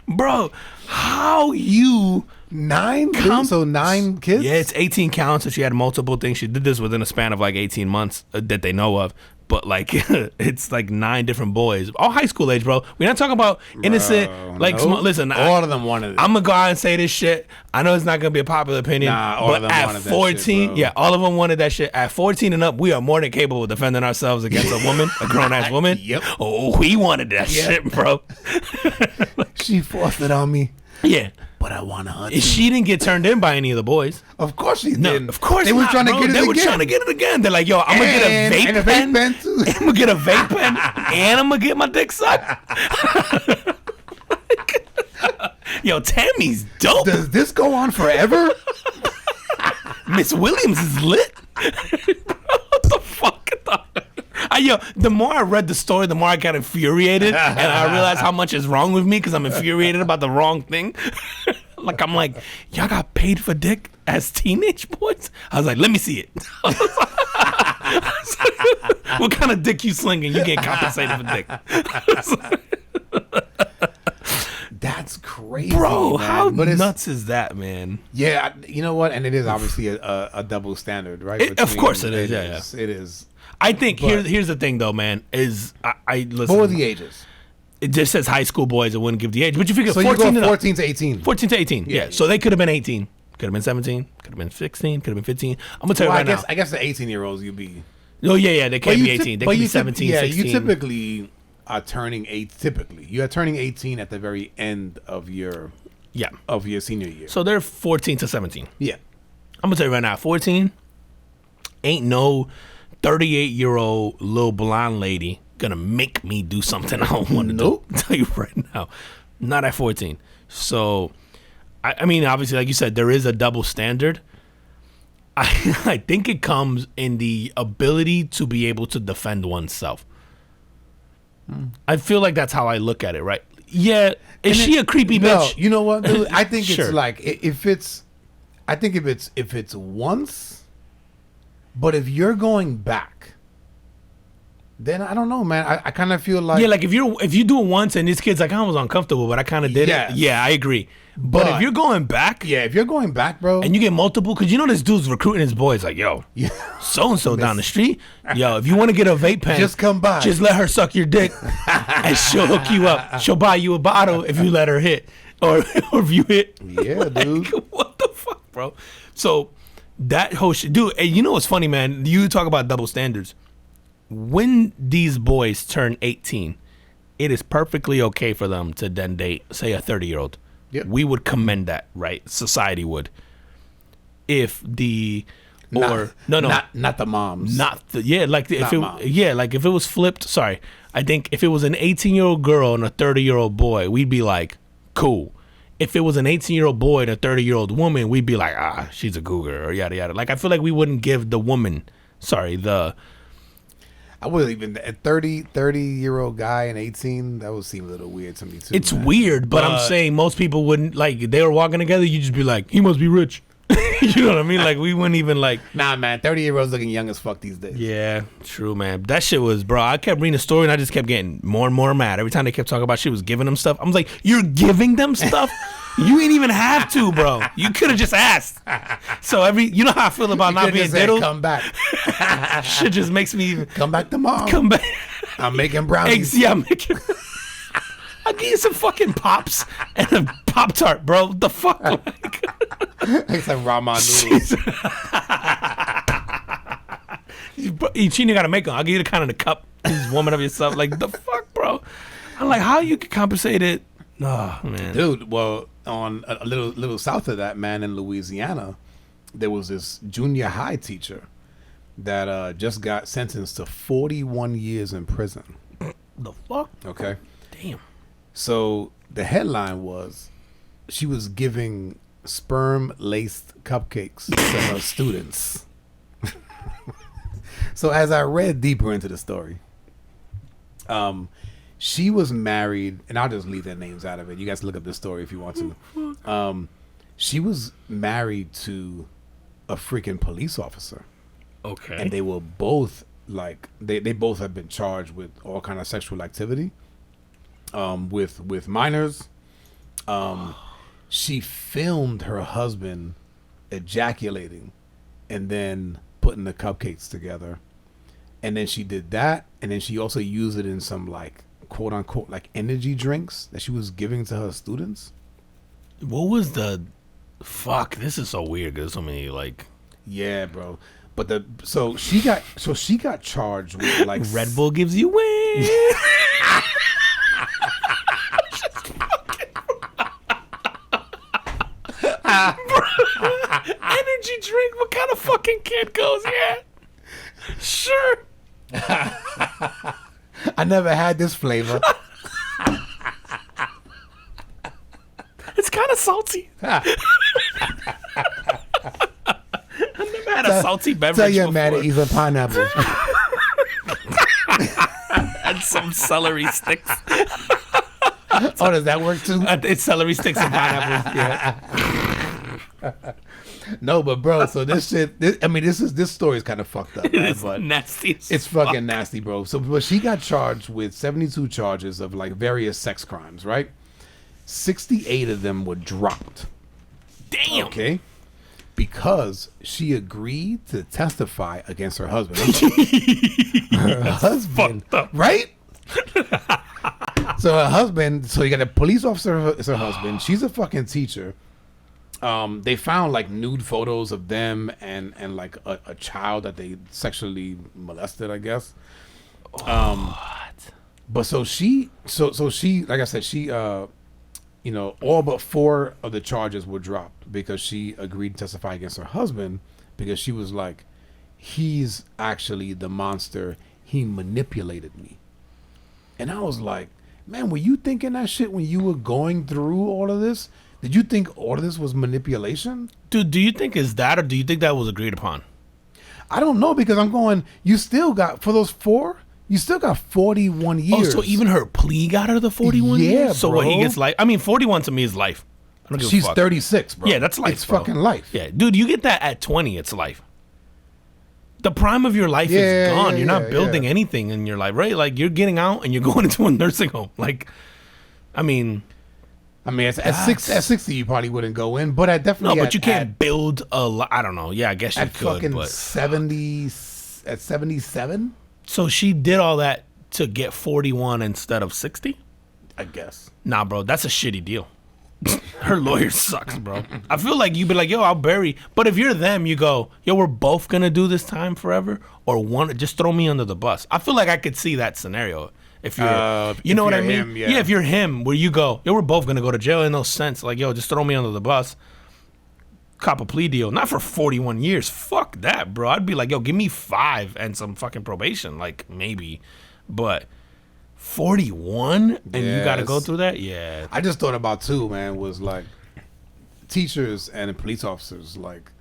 Bro, how you 9? So 9 kids? Yeah, it's 18 counts. So she had multiple things. She did this within a span of 18 months that they know of. but like it's like 9 different boys, all high school age, bro. We're not talking about innocent. Listen, all of them wanted it. I'm gonna go out and say this shit. I know it's not gonna be a popular opinion, but at 14, yeah, all of them wanted that shit. At 14 and up, we are more than capable of defending ourselves against a woman, a grown ass woman. Yep. Oh, we wanted that shit, bro. She forced it on me. Yeah. But I want her. She didn't get turned in by any of the boys. Of course she didn't. No, of course they were trying to get it again. They were trying to get it again. They're like, yo, I'm gonna get a vape pen too. I'm gonna get a vape pen, and I'm gonna get my dick sucked. Yo, Tammy's dope. Does this go on forever? Miss Williams is lit. What the fuck? The more I read the story, the more I got infuriated, and I realized how much is wrong with me because I'm infuriated about the wrong thing. I'm like, y'all got paid for dick as teenage boys? I was like, let me see it. What kind of dick you slinging? You get compensated for dick. That's crazy, bro. Man. How nuts is that, man? Yeah, you know what? And it is obviously a double standard, right? Of course it is. It is. I think here's the thing, though, man. Is I listen. What were the ages? It just says high school boys. It wouldn't give the age, but you figure so 14 you go 14 to 18. 14 to 18. Yeah. So they could have been 18. Could have been 17. Could have been 16. Could have been 15. I'm gonna tell you right now. I guess the 18-year-olds you'd be. Oh yeah. They can't be 18. They can be 17. Yeah, 16. you typically are turning 8. Typically, you are turning 18 at the very end of your senior year. So they're 14 to 17. Yeah. I'm gonna tell you right now. 14 ain't no 38-year-old little blonde lady gonna make me do something I don't want to do. I'll tell you right now, not at 14. So, I mean, obviously, like you said, there is a double standard. I think it comes in the ability to be able to defend oneself. I feel like that's how I look at it, right? Yeah, is she a creepy bitch? You know what, dude? I think Sure. it's like if it's once. But if you're going back, then I don't know, man. I kind of feel like like if you do it once and this kid's like, I was uncomfortable, but I kind of did it. Yeah, I agree. But if you're going back, if you're going back, bro, and you get multiple, because you know this dude's recruiting his boys, like, yo, so and so down the street, yo, if you want to get a vape pen, just come by, just let her suck your dick, and she'll hook you up. She'll buy you a bottle if you let her hit, or if you hit. Yeah, dude. What the fuck, bro? So. That whole shit, dude. And you know what's funny, man? You talk about double standards. When these boys turn 18, it is perfectly okay for them to then date, say, a 30-year-old. Yep. We would commend that, right? Society would. If the not the moms, like if it was flipped. Sorry, I think if it was an 18-year-old girl and a 30-year-old boy, we'd be like, cool. If it was an 18-year-old boy and a 30-year-old woman, we'd be like, she's a cougar or yada yada. Like I feel like we wouldn't give the woman, I wouldn't even a 30-year-old guy and 18. That would seem a little weird to me too. It's weird, but I'm saying most people wouldn't like. If they were walking together, you just be like, he must be rich. You know what I mean? Like we wouldn't even like. Nah, man. 30-year-olds looking young as fuck these days. Yeah, true, man. That shit was, bro. I kept reading the story and I just kept getting more and more mad every time they kept talking about she was giving them stuff. I was like, you're giving them stuff? You ain't even have to, bro. You could have just asked. So you know how I feel about not being diddled? Come back. Shit just makes me come back to mom. Come back. I'm making brownies. I'm making. I'll give you some fucking pops and a Pop-Tart, bro. What the fuck? It's like ramen noodles. Each you gotta make them. I'll give you the kind of the cup. You just warm it up yourself. Like the fuck, bro. I'm like, how you can compensate it? Oh man, dude. Well, on a little south of that, man, in Louisiana, there was this junior high teacher that just got sentenced to 41 years in prison. The fuck? Okay. Damn. So the headline was, she was giving sperm-laced cupcakes to her students. So as I read deeper into the story, she was married, and I'll just leave their names out of it. You guys look up this story if you want to. She was married to a freaking police officer. Okay. And they were both like they both have been charged with all kind of sexual activity. With minors. She filmed her husband ejaculating and then putting the cupcakes together And then she did that, and then she also used it in some like quote unquote like energy drinks that she was giving to her students. What was the fuck? This is so weird because so many like. Yeah, bro. But she got charged with like Red Bull gives you wings. Energy drink? What kind of fucking kid goes? Yeah, sure. I never had this flavor. It's kind of salty. I've never had a salty beverage Tell your before. man to eat some pineapple. And some celery sticks. Oh, does that work too? It's celery sticks and pineapples. Yeah. No, but bro, so this story is kind of fucked up. Right? It's But nasty. it's fucking nasty, bro. So, but she got charged with 72 charges of like various sex crimes, right? 68 of them were dropped. Damn. Okay. Because she agreed to testify against her husband. Her husband, right? So her husband, so you got a police officer as her husband. She's a fucking teacher. They found like nude photos of them and like a child that they sexually molested, I guess. But so she, like I said, she, all but 4 of the charges were dropped because she agreed to testify against her husband because she was like, he's actually the monster. He manipulated me. And I was like, man, were you thinking that shit when you were going through all of this? Did you think all of this was manipulation? Dude, do you think is that or do you think that was agreed upon? I don't know because I'm going, you still got, for those 4, you still got 41 years. Oh, so even her plea got her the 41 Yeah, years? So bro. what, he gets life? I mean, 41 to me is life. I don't give a She's fuck. 36, bro. Yeah, that's life, It's bro. fucking life. Yeah, dude, you get that at 20, it's life. The prime of your life is gone. You're not building anything in your life, right? Like, you're getting out and you're going into a nursing home. Like, I mean, at 60, you probably wouldn't go in, but I definitely. No, but you can't build a lot. I don't know. Yeah, I guess you at could. fucking But 77. So she did all that to get 41 instead of 60? I guess. Nah, bro, that's a shitty deal. Her lawyer sucks, bro. I feel like you'd be like, yo, I'll bury. But if you're them, you go, yo, we're both gonna do this time forever, or one, just throw me under the bus. I feel like I could see that scenario. If you're, you know what I mean? Him, yeah. If you're him, where you go, yo, we're both gonna go to jail in no sense. Like, yo, just throw me under the bus. Cop a plea deal, not for 41 years. Fuck that, bro. I'd be like, yo, give me 5 and some fucking probation, like maybe, but 41 and you got to go through that. Yeah, I just thought about too, man. Was like teachers and police officers, like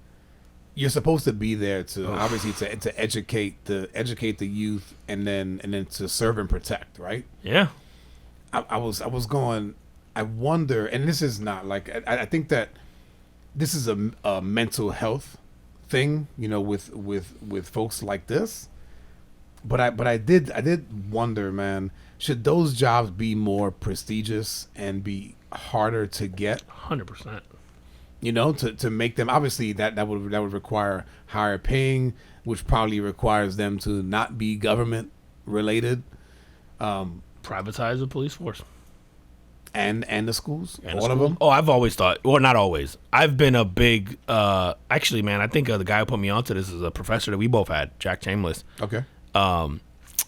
you're supposed to be there to obviously to educate the youth and then to serve and protect, right? Yeah. I was going. I wonder, and this is not like I think that this is a mental health thing, with folks like this. But I did wonder, man, should those jobs be more prestigious and be harder to get? 100%. To make them, obviously that would require higher paying, which probably requires them to not be government related. Privatize the police force. And the schools, And all of them. Oh, I've always thought, well, not always. I've been a big, actually, man, I think the guy who put me onto this is a professor that we both had, Jack Chambliss. Okay.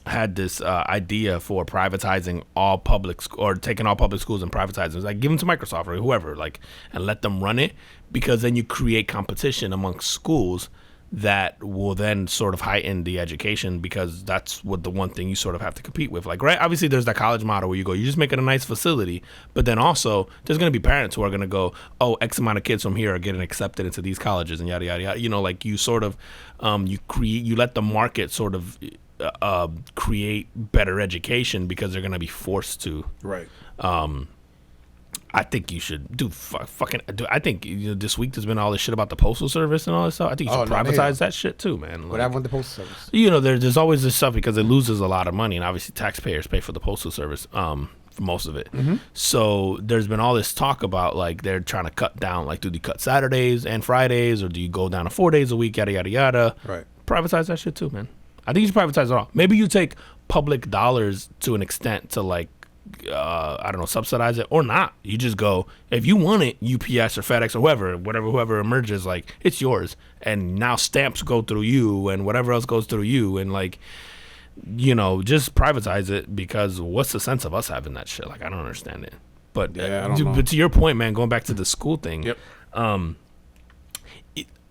Had this idea for privatizing all public or taking all public schools and privatizing it. Like, give them to Microsoft or whoever, like, and let them run it, because then you create competition amongst schools that will then sort of heighten the education, because that's what the one thing you sort of have to compete with. Like, right, obviously there's that college model where you go, you just make it a nice facility, but then also there's going to be parents who are going to go, oh, X amount of kids from here are getting accepted into these colleges and yada yada yada. Like, you sort of you let the market sort of create better education because they're going to be forced to. Right. I think you should I think this week there's been all this shit about the postal service and all this stuff. I think you should privatize that shit too, man. Like, what happened with the postal service? There's always this stuff because it loses a lot of money, and obviously taxpayers pay for the postal service for most of it. Mm-hmm. So there's been all this talk about, like, they're trying to cut down, like, do you cut Saturdays and Fridays, or do you go down to 4 days a week, yada yada yada. Right. Privatize that shit too, man. I think you should privatize it all. Maybe you take public dollars to an extent to like, I don't know, subsidize it or not. You just go, if you want it, UPS or FedEx or whoever emerges, like it's yours. And now stamps go through you and whatever else goes through you. And like, you know, just privatize it, because what's the sense of us having that shit? Like, I don't understand it. But, yeah, I don't know. But to your point, man, going back to the school thing, yep.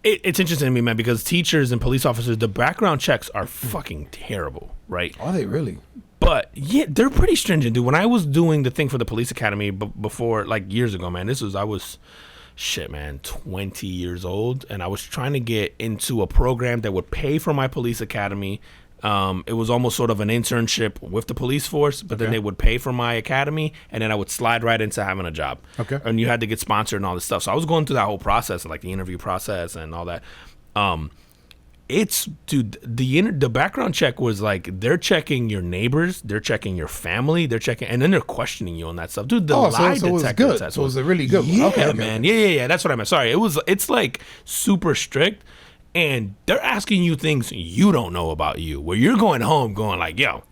It's interesting to me, man, because teachers and police officers, the background checks are fucking terrible, right? Are they really? But yeah, they're pretty stringent, dude. When I was doing the thing for the police academy before, like years ago, man, I was 20 years old, and I was trying to get into a program that would pay for my police academy. It was almost sort of an internship with the police force, but then they would pay for my academy, and then I would slide right into having a job. Okay. And you had to get sponsored and all this stuff. So I was going through that whole process, like the interview process and all that. The background check was like, they're checking your neighbors, they're checking your family, and then they're questioning you on that stuff, dude. So it was good. So it was a really good one. Yeah, okay. Man. Yeah. That's what I meant. Sorry, it's like super strict. And they're asking you things you don't know about you, where you're going home going like, yo,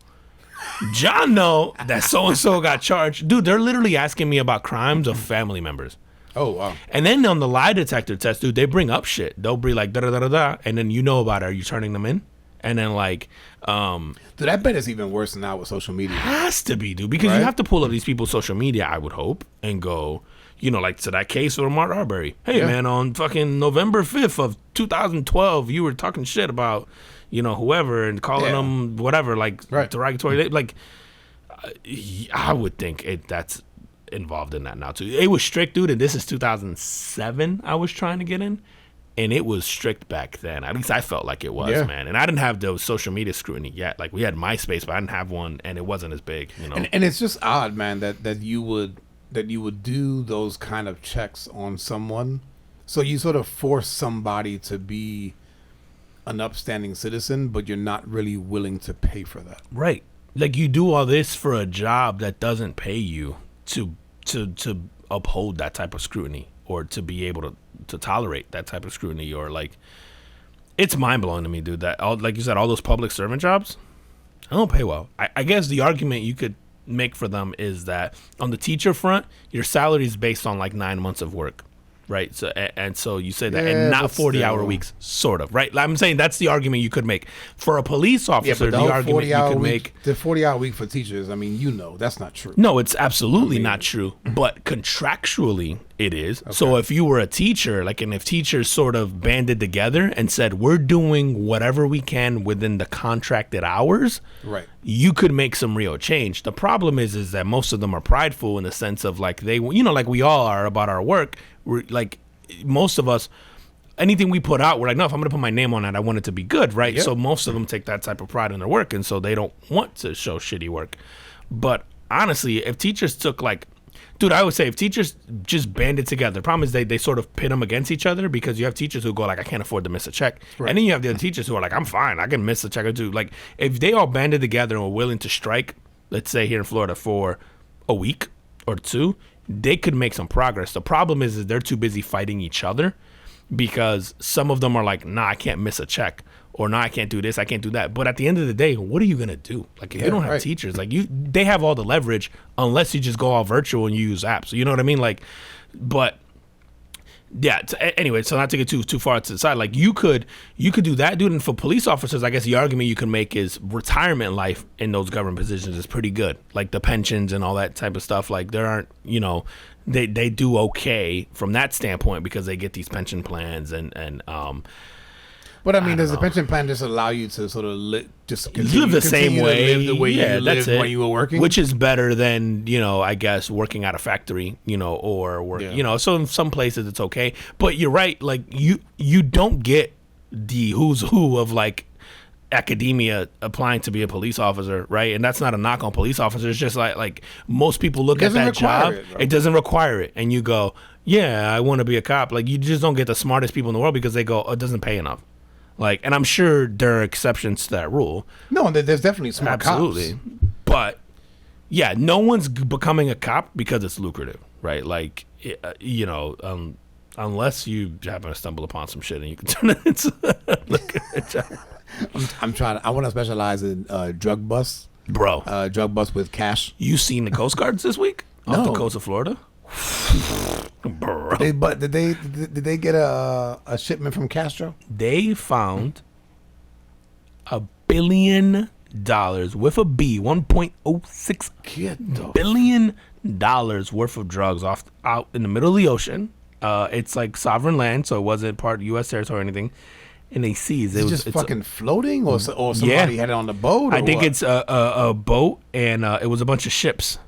John know that so-and-so got charged. Dude, they're literally asking me about crimes of family members. Oh, wow. And then on the lie detector test, dude, they bring up shit. They'll be like, da-da-da-da-da, and then you know about it. Are you turning them in? And then like... dude, I bet it's even worse now with social media. Has to be, dude, because you have to pull up these people's social media, I would hope, and go... You know, like to that case of Mark Arbery. Hey, man, on fucking November 5th of 2012, you were talking shit about, you know, whoever and calling them whatever, like derogatory. Like, I would think that's involved in that now, too. It was strict, dude, and this is 2007 I was trying to get in, and it was strict back then. At least I felt like it was, man. And I didn't have those social media scrutiny yet. Like, we had MySpace, but I didn't have one, and it wasn't as big, you know. And it's just odd, man, that you would do those kind of checks on someone. So you sort of force somebody to be an upstanding citizen, but you're not really willing to pay for that. Right. Like, you do all this for a job that doesn't pay you to uphold that type of scrutiny, or to be able to tolerate that type of scrutiny, or like, it's mind-blowing to me, dude, that like you said, all those public servant jobs, I don't pay well. I guess the argument you could make for them is that on the teacher front, your salary is based on like 9 months of work, right? So and so you say that, and not 40-hour weeks, sort of, right? I'm saying that's the argument you could make for a police officer. The argument you could make, the 40-hour week for teachers, I mean, you know, that's not true. No, it's absolutely not true. But contractually, it is. Okay. So if you were a teacher, like, and if teachers sort of banded together and said, we're doing whatever we can within the contracted hours, right, you could make some real change. The problem is that most of them are prideful in the sense of like, they, you know, like we all are about our work. We're like, most of us, anything we put out, we're like, no, if I'm going to put my name on it, I want it to be good, right? Yep. So most of them take that type of pride in their work, and so they don't want to show shitty work. But honestly, if teachers took like, dude, I would say if teachers just banded together, the problem is they sort of pit them against each other, because you have teachers who go like, I can't afford to miss a check. Right. And then you have the other teachers who are like, I'm fine, I can miss a check or two. Like, if they all banded together and were willing to strike, let's say here in Florida, for a week or two, they could make some progress. The problem is they're too busy fighting each other, because some of them are like, nah, I can't miss a check, or nah, I can't do this, I can't do that. But at the end of the day, what are you gonna do? Like, if you don't have teachers, like they have all the leverage, unless you just go all virtual and you use apps. You know what I mean? Like, but yeah. Anyway, so not to get too far to the side, like you could do that, dude. And for police officers, I guess the argument you could make is retirement life in those government positions is pretty good. Like the pensions and all that type of stuff. Like there aren't, you know, they do okay from that standpoint, because they get these pension plans and But I mean, does the pension plan just allow you to sort of live the same way, live the way you lived when you were working? Which is better than, you know, I guess working at a factory, you know, or work, you know. So in some places it's okay, but you're right. Like you don't get the who's who of like academia applying to be a police officer, right? And that's not a knock on police officers. It's just like most people look at that job. It doesn't require it, and you go, yeah, I want to be a cop. Like you just don't get the smartest people in the world, because they go, oh, it doesn't pay enough. Like, and I'm sure there are exceptions to that rule. No, there's definitely smart cops. But yeah, no one's becoming a cop because it's lucrative, right? Like, you know, unless you happen to stumble upon some shit and you can turn it into a lucrative job. I'm trying. I want to specialize in drug busts. Bro, Drug busts with cash. you seen the Coast Guards this week off the No. coast of Florida? Bro, But did they get a shipment from Castro? they found $1 billion with a B, 1.06 Get the billion dollars worth of drugs out in the middle of the ocean. It's like sovereign land, so it wasn't part of U.S. territory or anything. And they seized. It's just fucking floating, or somebody had it on the boat. I think what? it's a boat, and it was a bunch of ships.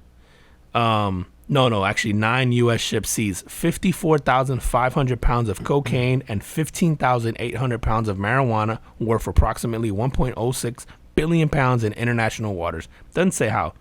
No, actually, 9 U.S. ships seized 54,500 pounds of cocaine and 15,800 pounds of marijuana, worth approximately 1.06 billion pounds in international waters. Doesn't say how.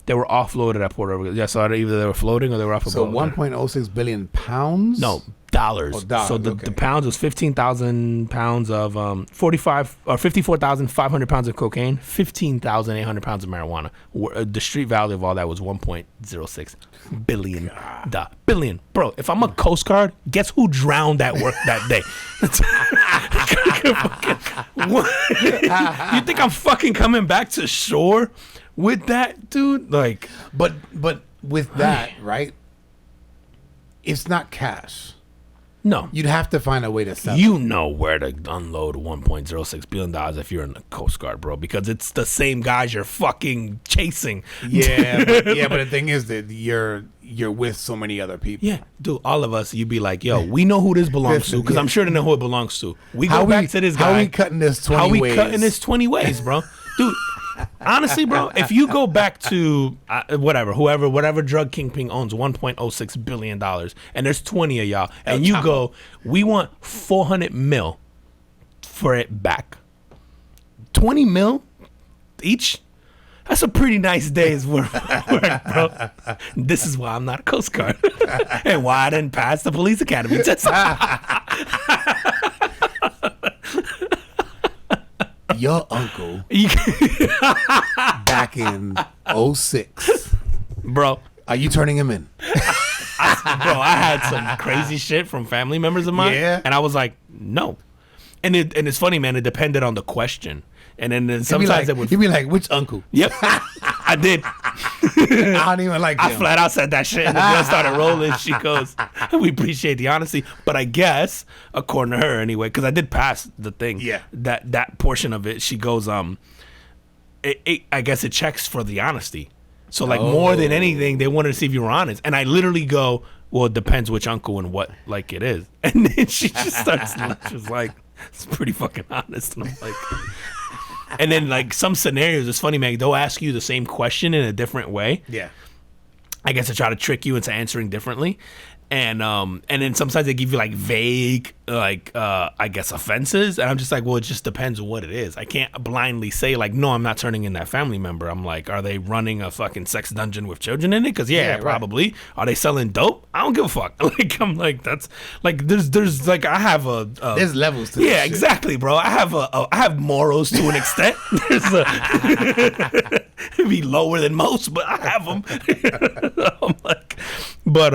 They were offloaded at Puerto Rico. Yeah, so either they were floating or they were off a So boat. 1.06 billion pounds? No, dollars. Oh, dollars, So the okay. pounds was 15,000 pounds of 54,500 pounds of cocaine, 15,800 pounds of marijuana. The street value of all that was 1.06 billion. Billion. Bro, if I'm a Coast Guard, guess who drowned at work that day? You think I'm fucking coming back to shore with that, dude? Like, But with that, right? It's not cash. no. You'd have to find a way to sell. You know where to unload $1.06 billion if you're in the Coast Guard, bro, because it's the same guys you're fucking chasing. Yeah, but the thing is that you're with so many other people. Yeah, dude, all of us, you'd be like, yo, we know who this belongs to, because I'm sure they know who it belongs to. We go back to this guy. How we cutting this 20 How we ways? cutting this 20 ways, bro? Dude, honestly, bro, if you go back to whatever drug kingpin owns $1.06 billion, and there's 20 of y'all, and you go, we want 400 mil for it back. 20 mil each? That's a pretty nice day's work, bro. This is why I'm not a Coast Guard and why I didn't pass the police academy. Your uncle back in 06. Bro, Are you turning him in? I had some crazy shit from family members of mine. Yeah. And I was like, no. And it's funny, man. It depended on the question. And then sometimes it would. He'd be like, which uncle? Yep. I did. I don't even like I him. flat out said that shit. And the girl started rolling. She goes, we appreciate the honesty. But I guess, according to her anyway, because I did pass the thing. Yeah. That portion of it, she goes, I guess it checks for the honesty. So, like, more than anything, they wanted to see if you were honest. And I literally go, well, it depends which uncle and what, like, it is. And then she just starts, she was like, it's pretty fucking honest. And I'm like... And then, like, some scenarios, it's funny, man, they'll ask you the same question in a different way. Yeah. I guess to try to trick you into answering differently. And then sometimes they give you like vague, like, I guess offenses. And I'm just like, well, it just depends on what it is. I can't blindly say like, no, I'm not turning in that family member. I'm like, are they running a fucking sex dungeon with children in it? Because yeah, right. probably. Are they selling dope? I don't give a fuck. Like, I'm like, that's like, there's like, I have There's levels to this yeah, shit. exactly, bro. I have morals to an extent. There's it'd be lower than most, but I have them. I'm like, but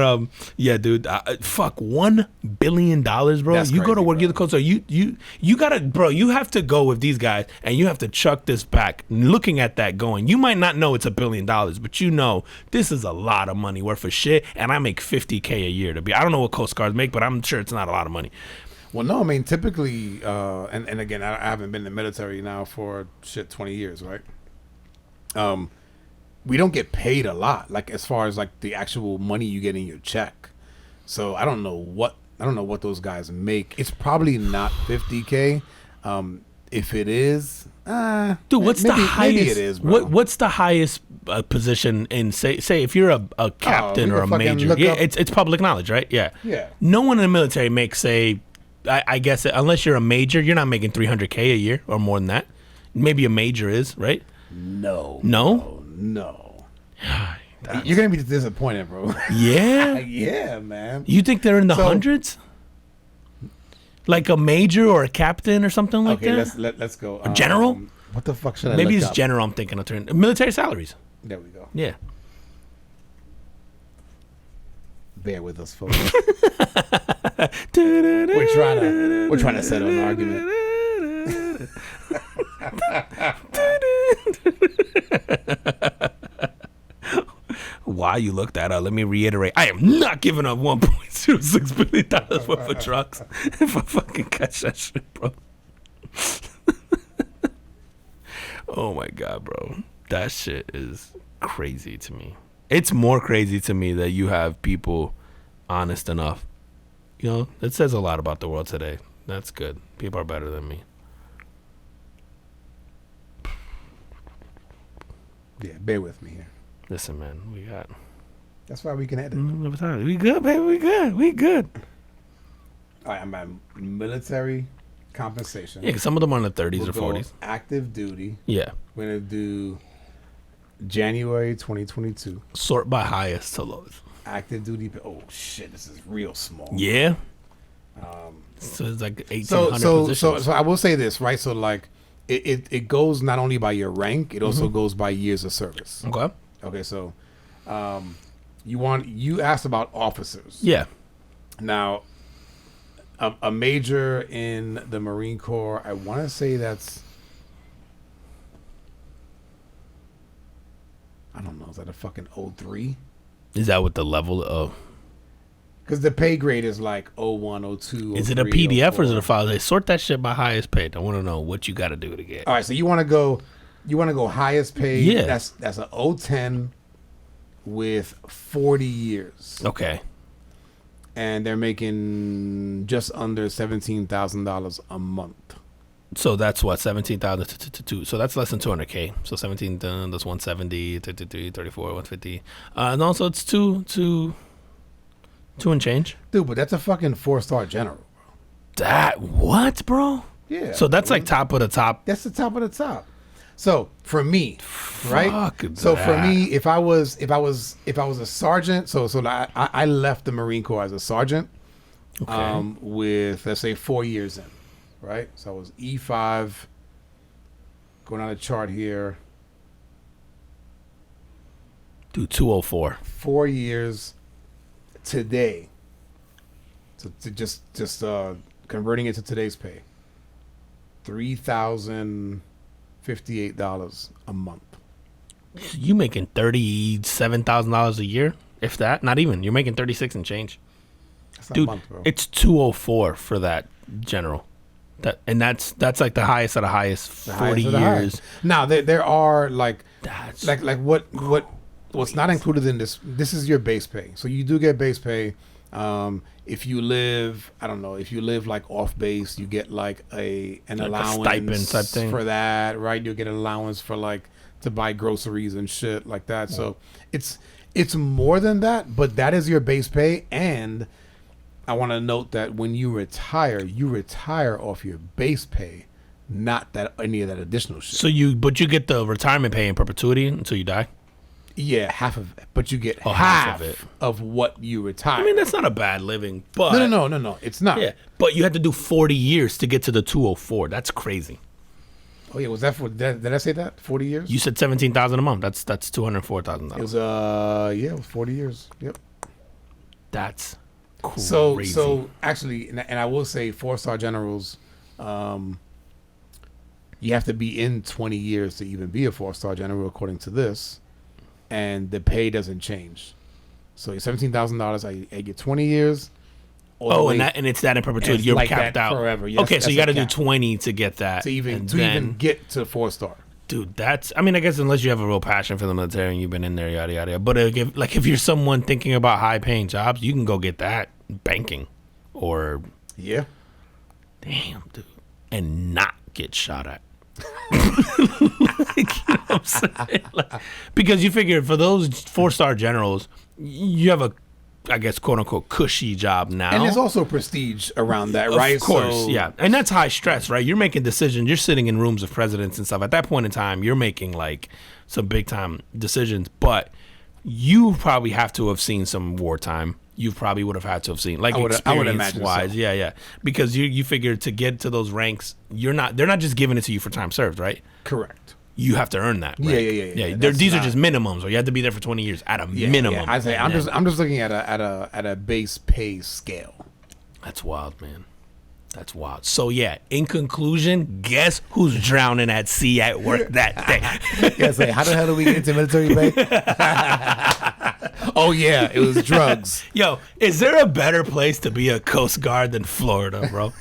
yeah, dude. Fuck, $1 billion, bro. That's you go to crazy, work, bro. you're the coach. So you gotta, bro. You have to go with these guys, and you have to chuck this back. Looking at that, going, you might not know it's $1 billion, but you know this is a lot of money worth of shit. And I make $50K a year to be. I don't know what Coast Guards make, but I'm sure it's not a lot of money. Well, no, I mean, typically, and again, I haven't been in the military now for 20 years, right? We don't get paid a lot, like as far as like the actual money you get in your check. So I don't know what those guys make. It's probably not 50K. If it is, Dude, what's the highest? Maybe it is, bro. What's the highest position in say if you're a captain we or can a fucking major? look Yeah, up- it's public knowledge, right? Yeah. Yeah. No one in the military makes I guess unless you're a major, you're not making $300K a year or more than that. Maybe a major is, right? No. No? No. You're gonna be disappointed, bro. Yeah. Yeah, man. You think they're in the So- hundreds? Like a major or a captain or something like Okay, that? let's go. A general? What the fuck should I Maybe look it's up? general. I'm thinking of turn military salaries. There we go. Yeah. Bear with us, folks. We're trying to settle an argument. Why you look that up? Let me reiterate. I am not giving up $1.06 billion worth of drugs if I fucking catch that shit, bro. Oh my God, bro. That shit is crazy to me. It's more crazy to me that you have people honest enough. You know, it says a lot about the world today. That's good. People are better than me. Yeah, bear with me here. Listen, man, we got... That's why we can edit. We good, baby. We good. All right, I'm at military compensation. Yeah, 'cause some of them are in the 30s We'll or go 40s. active duty. Yeah. We're going to do January 2022. Sort by highest to lowest. Active duty. Oh, shit. This is real small. Yeah. So it's like 1,800 positions. So I will say this, right? So, like, it goes not only by your rank, it also goes by years of service. Okay. Okay, so you asked about officers. Yeah. Now, a major in the Marine Corps, I want to say that's, I don't know, is that a fucking 03? Is that what the level of... Because the pay grade is like 01, 02, Is it a 03, PDF or is it 04. a file? They sort that shit by highest paid. I want to know what you got to do to get. All right, so you want to go highest paid. Yeah. That's a 010 with 40 years. Okay. And they're making just under $17,000 a month. So that's what, 17,000. So that's less than 200K. So 17, that's 170, 33, 34, 150. And also it's two and change. Dude, but that's a fucking 4-star general. That what, bro? Yeah. So that's like top of the top. That's the top of the top. So for me, right? Fuck So for that. me, if I was a sergeant, so I left the Marine Corps as a sergeant, Okay. with let's say 4 years in, right? So I was E5. Going on a chart here, Dude, 204. 4 years today. So to just converting it to today's pay, $3,058 a month. You making $37,000 a year, if that? Not even. You're making 36 and change. That's not Dude, a month, bro. it's 204 for that general. That's like the highest of the highest. The 40 highest of the years. highest. Now there are like That's what's not included in this. This is your base pay. So you do get base pay. If you live, I don't know, if you live like off base, you get like an Like a allowance stipend type thing. for that, right? You get an allowance for like to buy groceries and shit like that. So it's more than that, but that is your base pay. And I want to note that when you retire off your base pay, not that any of that additional shit. so you get the retirement pay in perpetuity until you die. Yeah, half of it, but you get half half of it. of what you retire. I mean, that's not a bad living, but No, it's not. yeah, but you had to do 40 years to get to the 204. That's crazy. Oh yeah, was that for? Did I say that? 40 years? You said 17,000 a month. That's $204,000. It was it was 40 years. Yep. That's crazy. So actually, and I will say 4-star generals, you have to be in 20 years to even be a 4-star general according to this, and the pay doesn't change. So your $17,000, I get 20 years. And it's that in perpetuity. You're like capped that out forever. Yes, okay, so that's you got to a do cap. 20 to get that. to even and to then, even get to 4-star. dude, that's. I mean, I guess unless you have a real passion for the military and you've been in there, yada yada. Yada. But if you're someone thinking about high paying jobs, you can go get that banking, or Yeah. damn, dude, and not get shot at. Like, you know what I'm saying? Like, because you figure for those 4-star generals, you have a, I guess, quote unquote, cushy job now. And there's also prestige around that, right? Of course, So- yeah. And that's high stress, right? You're making decisions. You're sitting in rooms of presidents and stuff. At that point in time, you're making like some big time decisions. But you probably have to have seen some wartime. You probably would have had to have seen, like, I would experience imagine wise. so. Yeah. Because you figure to get to those ranks, they're not just giving it to you for time served, right? Correct. You have to earn that. Yeah, rank. yeah. These are That's just minimums, or you have to be there for 20 years at a Yeah, minimum. Yeah. I say I'm And just looking at a base pay scale. That's wild, man. That's wild. So yeah, in conclusion, guess who's drowning at sea at work that day? Yeah, say, how the hell did we get into military bay? Oh yeah, it was drugs. Yo, is there a better place to be a Coast Guard than Florida, bro?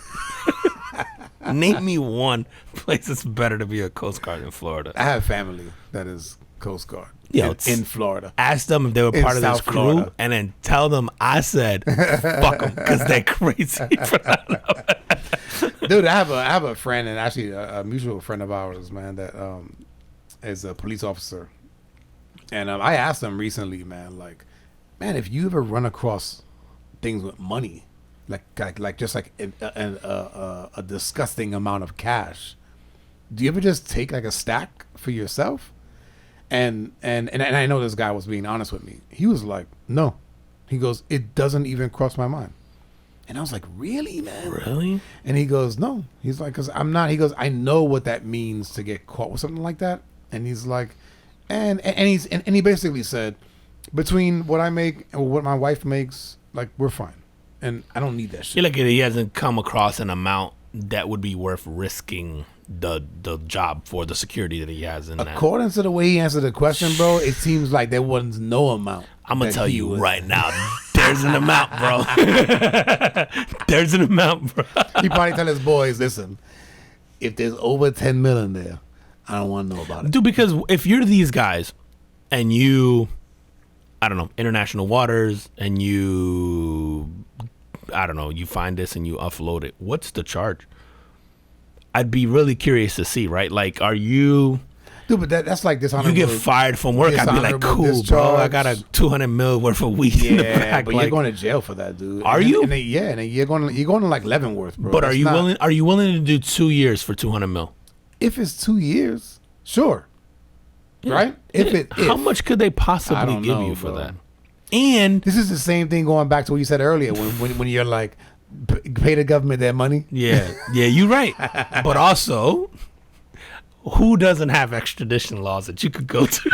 Name me one place that's better to be a Coast Guard than Florida. I have family that is Coast Guard. Yo, in Florida. Ask them if they were part of this South crew, Florida. and then tell them I said fuck them because they're crazy. Dude, I have a friend, and actually a mutual friend of ours, man, that is a police officer. And I asked him recently, man, like, man, if you ever run across things with money, like just like a disgusting amount of cash, do you ever just take like a stack for yourself? And I know this guy was being honest with me. He was like, no. He goes, it doesn't even cross my mind. And I was like, really, man? Really? And he goes, no. He's like, because I'm not. He goes, I know what that means to get caught with something like that. And he's like, and he basically said, between what I make and what my wife makes, like, we're fine. And I don't need that shit. You're like, he hasn't come across an amount that would be worth risking the job for the security that he has in that. According to the way he answered the question, bro, it seems like there was no amount. I'm gonna tell you right now, there's an amount, bro. There's an amount, bro. He probably tell his boys, listen, if there's over 10 million there, I don't want to know about it. Dude, because if you're these guys and you, I don't know, international waters, and you, I don't know, you find this and you offload it, what's the charge? I'd be really curious to see, right? Like, are you... Dude, but that's like dishonorable. You get fired from work, I'd be like, cool, bro. I got a 200 mil worth of weed in the back. But like, you're going to jail for that, dude. Are you? And you're going to like Leavenworth, bro. But That's are you willing to do 2 years for 200 mil? If it's 2 years, sure. Yeah. Right? How much could they possibly give you for that? And this is the same thing going back to what you said earlier when you're like, pay the government their money. Yeah, you're right. But also, who doesn't have extradition laws that you could go to?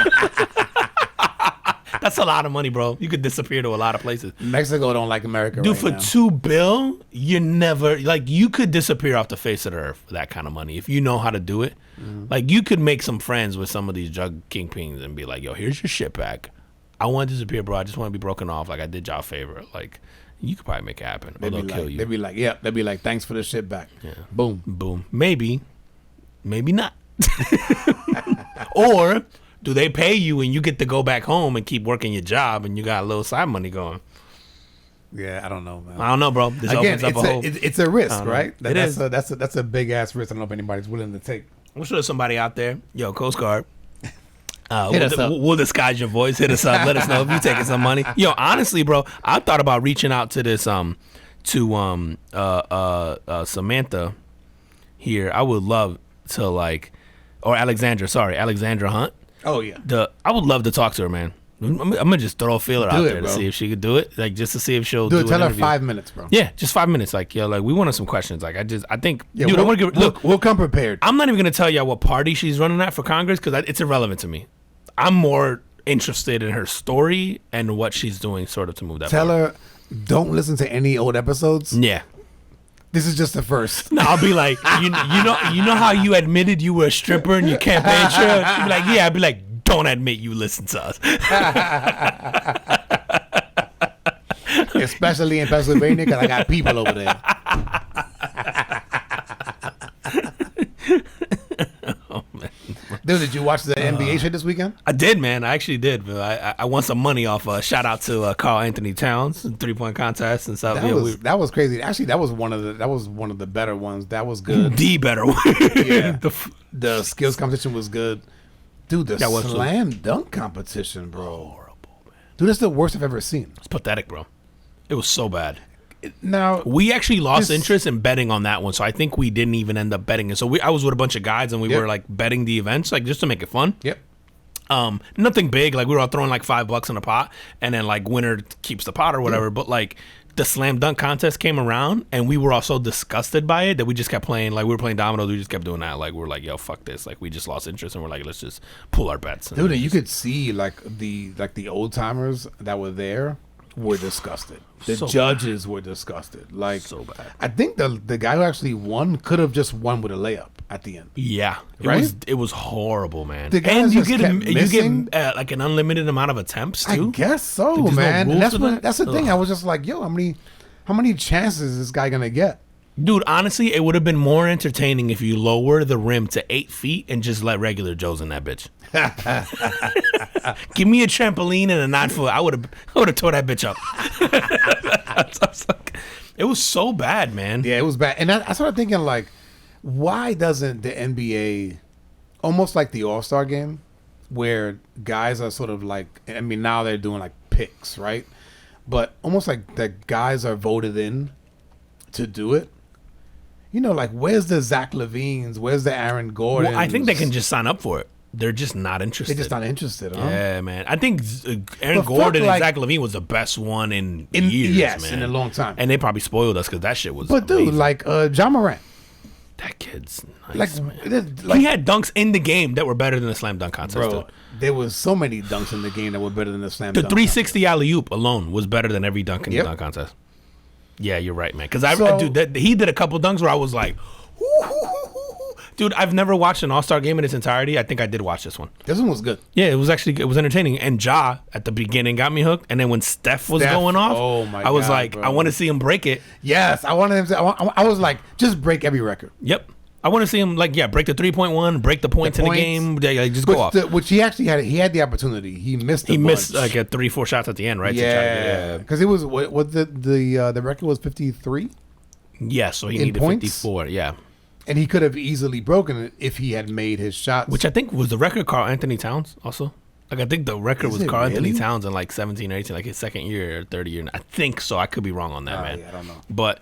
That's a lot of money, bro. You could disappear to a lot of places. Mexico don't like America, dude. Right For now. $2 billion, you never like. You could disappear off the face of the earth for that kind of money if you know how to do it. Mm-hmm. Like you could make some friends with some of these drug kingpins and be like, "Yo, here's your shit back. I want to disappear, bro. I just want to be broken off. Like I did y'all a favor. Like you could probably make it happen. Or they'll kill you. They'd be like, yeah. They'd be like, thanks for the shit back. Yeah. Boom. Maybe not. Or do they pay you and you get to go back home and keep working your job and you got a little side money going? Yeah, I don't know, man. I don't know, bro. This opens up it's a risk, right? That's a big ass risk. I don't know if anybody's willing to take. I'm sure there's somebody out there. Yo, Coast Guard. We'll disguise your voice. Hit us up. Let us know if you're taking some money. Yo, honestly, bro, I thought about reaching out to this Samantha here. I would love to or Alexandra Hunt. Oh yeah. I would love to talk to her, man. I'm gonna just throw a feeler out there to see if she could do it. Like just to see if she'll do it. Tell her 5 minutes, bro. Yeah, just 5 minutes. Like, yo, like we wanted some questions. Like I think dude, we'll come prepared. I'm not even gonna tell y'all what party she's running at for Congress because it's irrelevant to me. I'm more interested in her story and what she's doing sort of to move that Tell forward. her don't listen to any old episodes. Yeah. This is just the first. No, I'll be like, you know how you admitted you were a stripper in your campaign trail? She'd be like, yeah. I'd be like, don't admit you listen to us. Especially in Pennsylvania, because I got people over there. Oh, man. Dude, did you watch the NBA shit this weekend? I did, man. I actually did. I won some money off. Shout out to Carl Anthony Towns, 3-point contest and stuff. That was crazy. Actually, that was one of the better ones. That was good. The better one. Yeah. The skills competition was good. Dude, the slam dunk competition, bro. Horrible, man. Dude, that's the worst I've ever seen. It's pathetic, bro. It was so bad. Now we actually lost interest in betting on that one, so I think we didn't even end up betting it. So I was with a bunch of guys and we were like betting the events, like just to make it fun. Yep. Nothing big, like we were all throwing like $5 in a pot, and then like winner keeps the pot or whatever. But like the slam dunk contest came around, and we were all so disgusted by it that we just kept playing. Like we were playing dominoes, we just kept doing that. Like we were like, yo, fuck this. Like we just lost interest, and we're like, let's just pull our bets. Dude, you could see like the old timers that were there. were disgusted. The So judges were disgusted. Like, So bad. I think the guy who actually won could have just won with a layup at the end. Yeah, Right? It was horrible, man. The guys And you just get kept missing. like an unlimited amount of attempts I too. guess so, There's no man. rules And that's to when that? that's the thing. Ugh. I was just like, yo, how many chances is this guy gonna get? Dude, honestly, it would have been more entertaining if you lower the rim to 8 feet and just let regular Joes in that bitch. Give me a trampoline and a 9-foot. I would have tore that bitch up. It was so bad, man. Yeah, it was bad. And I started thinking, like, why doesn't the NBA, almost like the All-Star game, where guys are sort of like, I mean, now they're doing like picks, right? But almost like that guys are voted in to do it. You know, like, where's the Zach Levines? Where's the Aaron Gordon? Well, I think they can just sign up for it. They're just not interested. They're just not interested, huh? Yeah, man. I think Aaron But fuck, Gordon like- and Zach Levine was the best one in years, yes, man. in a long time. And they probably spoiled us because that shit was But dude, amazing. like John Morant, That kid's like, nice, man. like He had dunks in the game that were better than the slam dunk contest, bro, dude. there was so many dunks in the game that were better than the slam The dunk. 360 alley oop alone was better than every dunk in Yep. the dunk contest. Yeah, you're right, man. Because So- he did a couple dunks where I was like, dude, I've never watched an All-Star game in its entirety. I think I did watch this one. This one was good. Yeah, it was entertaining. And Ja at the beginning got me hooked. And then when Steph was going off, oh my I was God, like, bro. I want to see him break it. Yes, I wanted him to. I was like, just break every record. Yep. I want to see him break the 3-point-1, break the points in the points. game, just go off. Which he actually had. He had the opportunity. He missed. He missed like a 3-4 shots at the end, right? Yeah, because it was what the record was 53, Yeah, so he In needed points? 54. Yeah, and he could have easily broken it if he had made his shots. which I think was the record. Carl Anthony Towns also. Like I think the record Is was it Carl Anthony really? Towns in like 17 or 18, like his second year or third year. I think so. I could be wrong on that, man. yeah, I don't know. But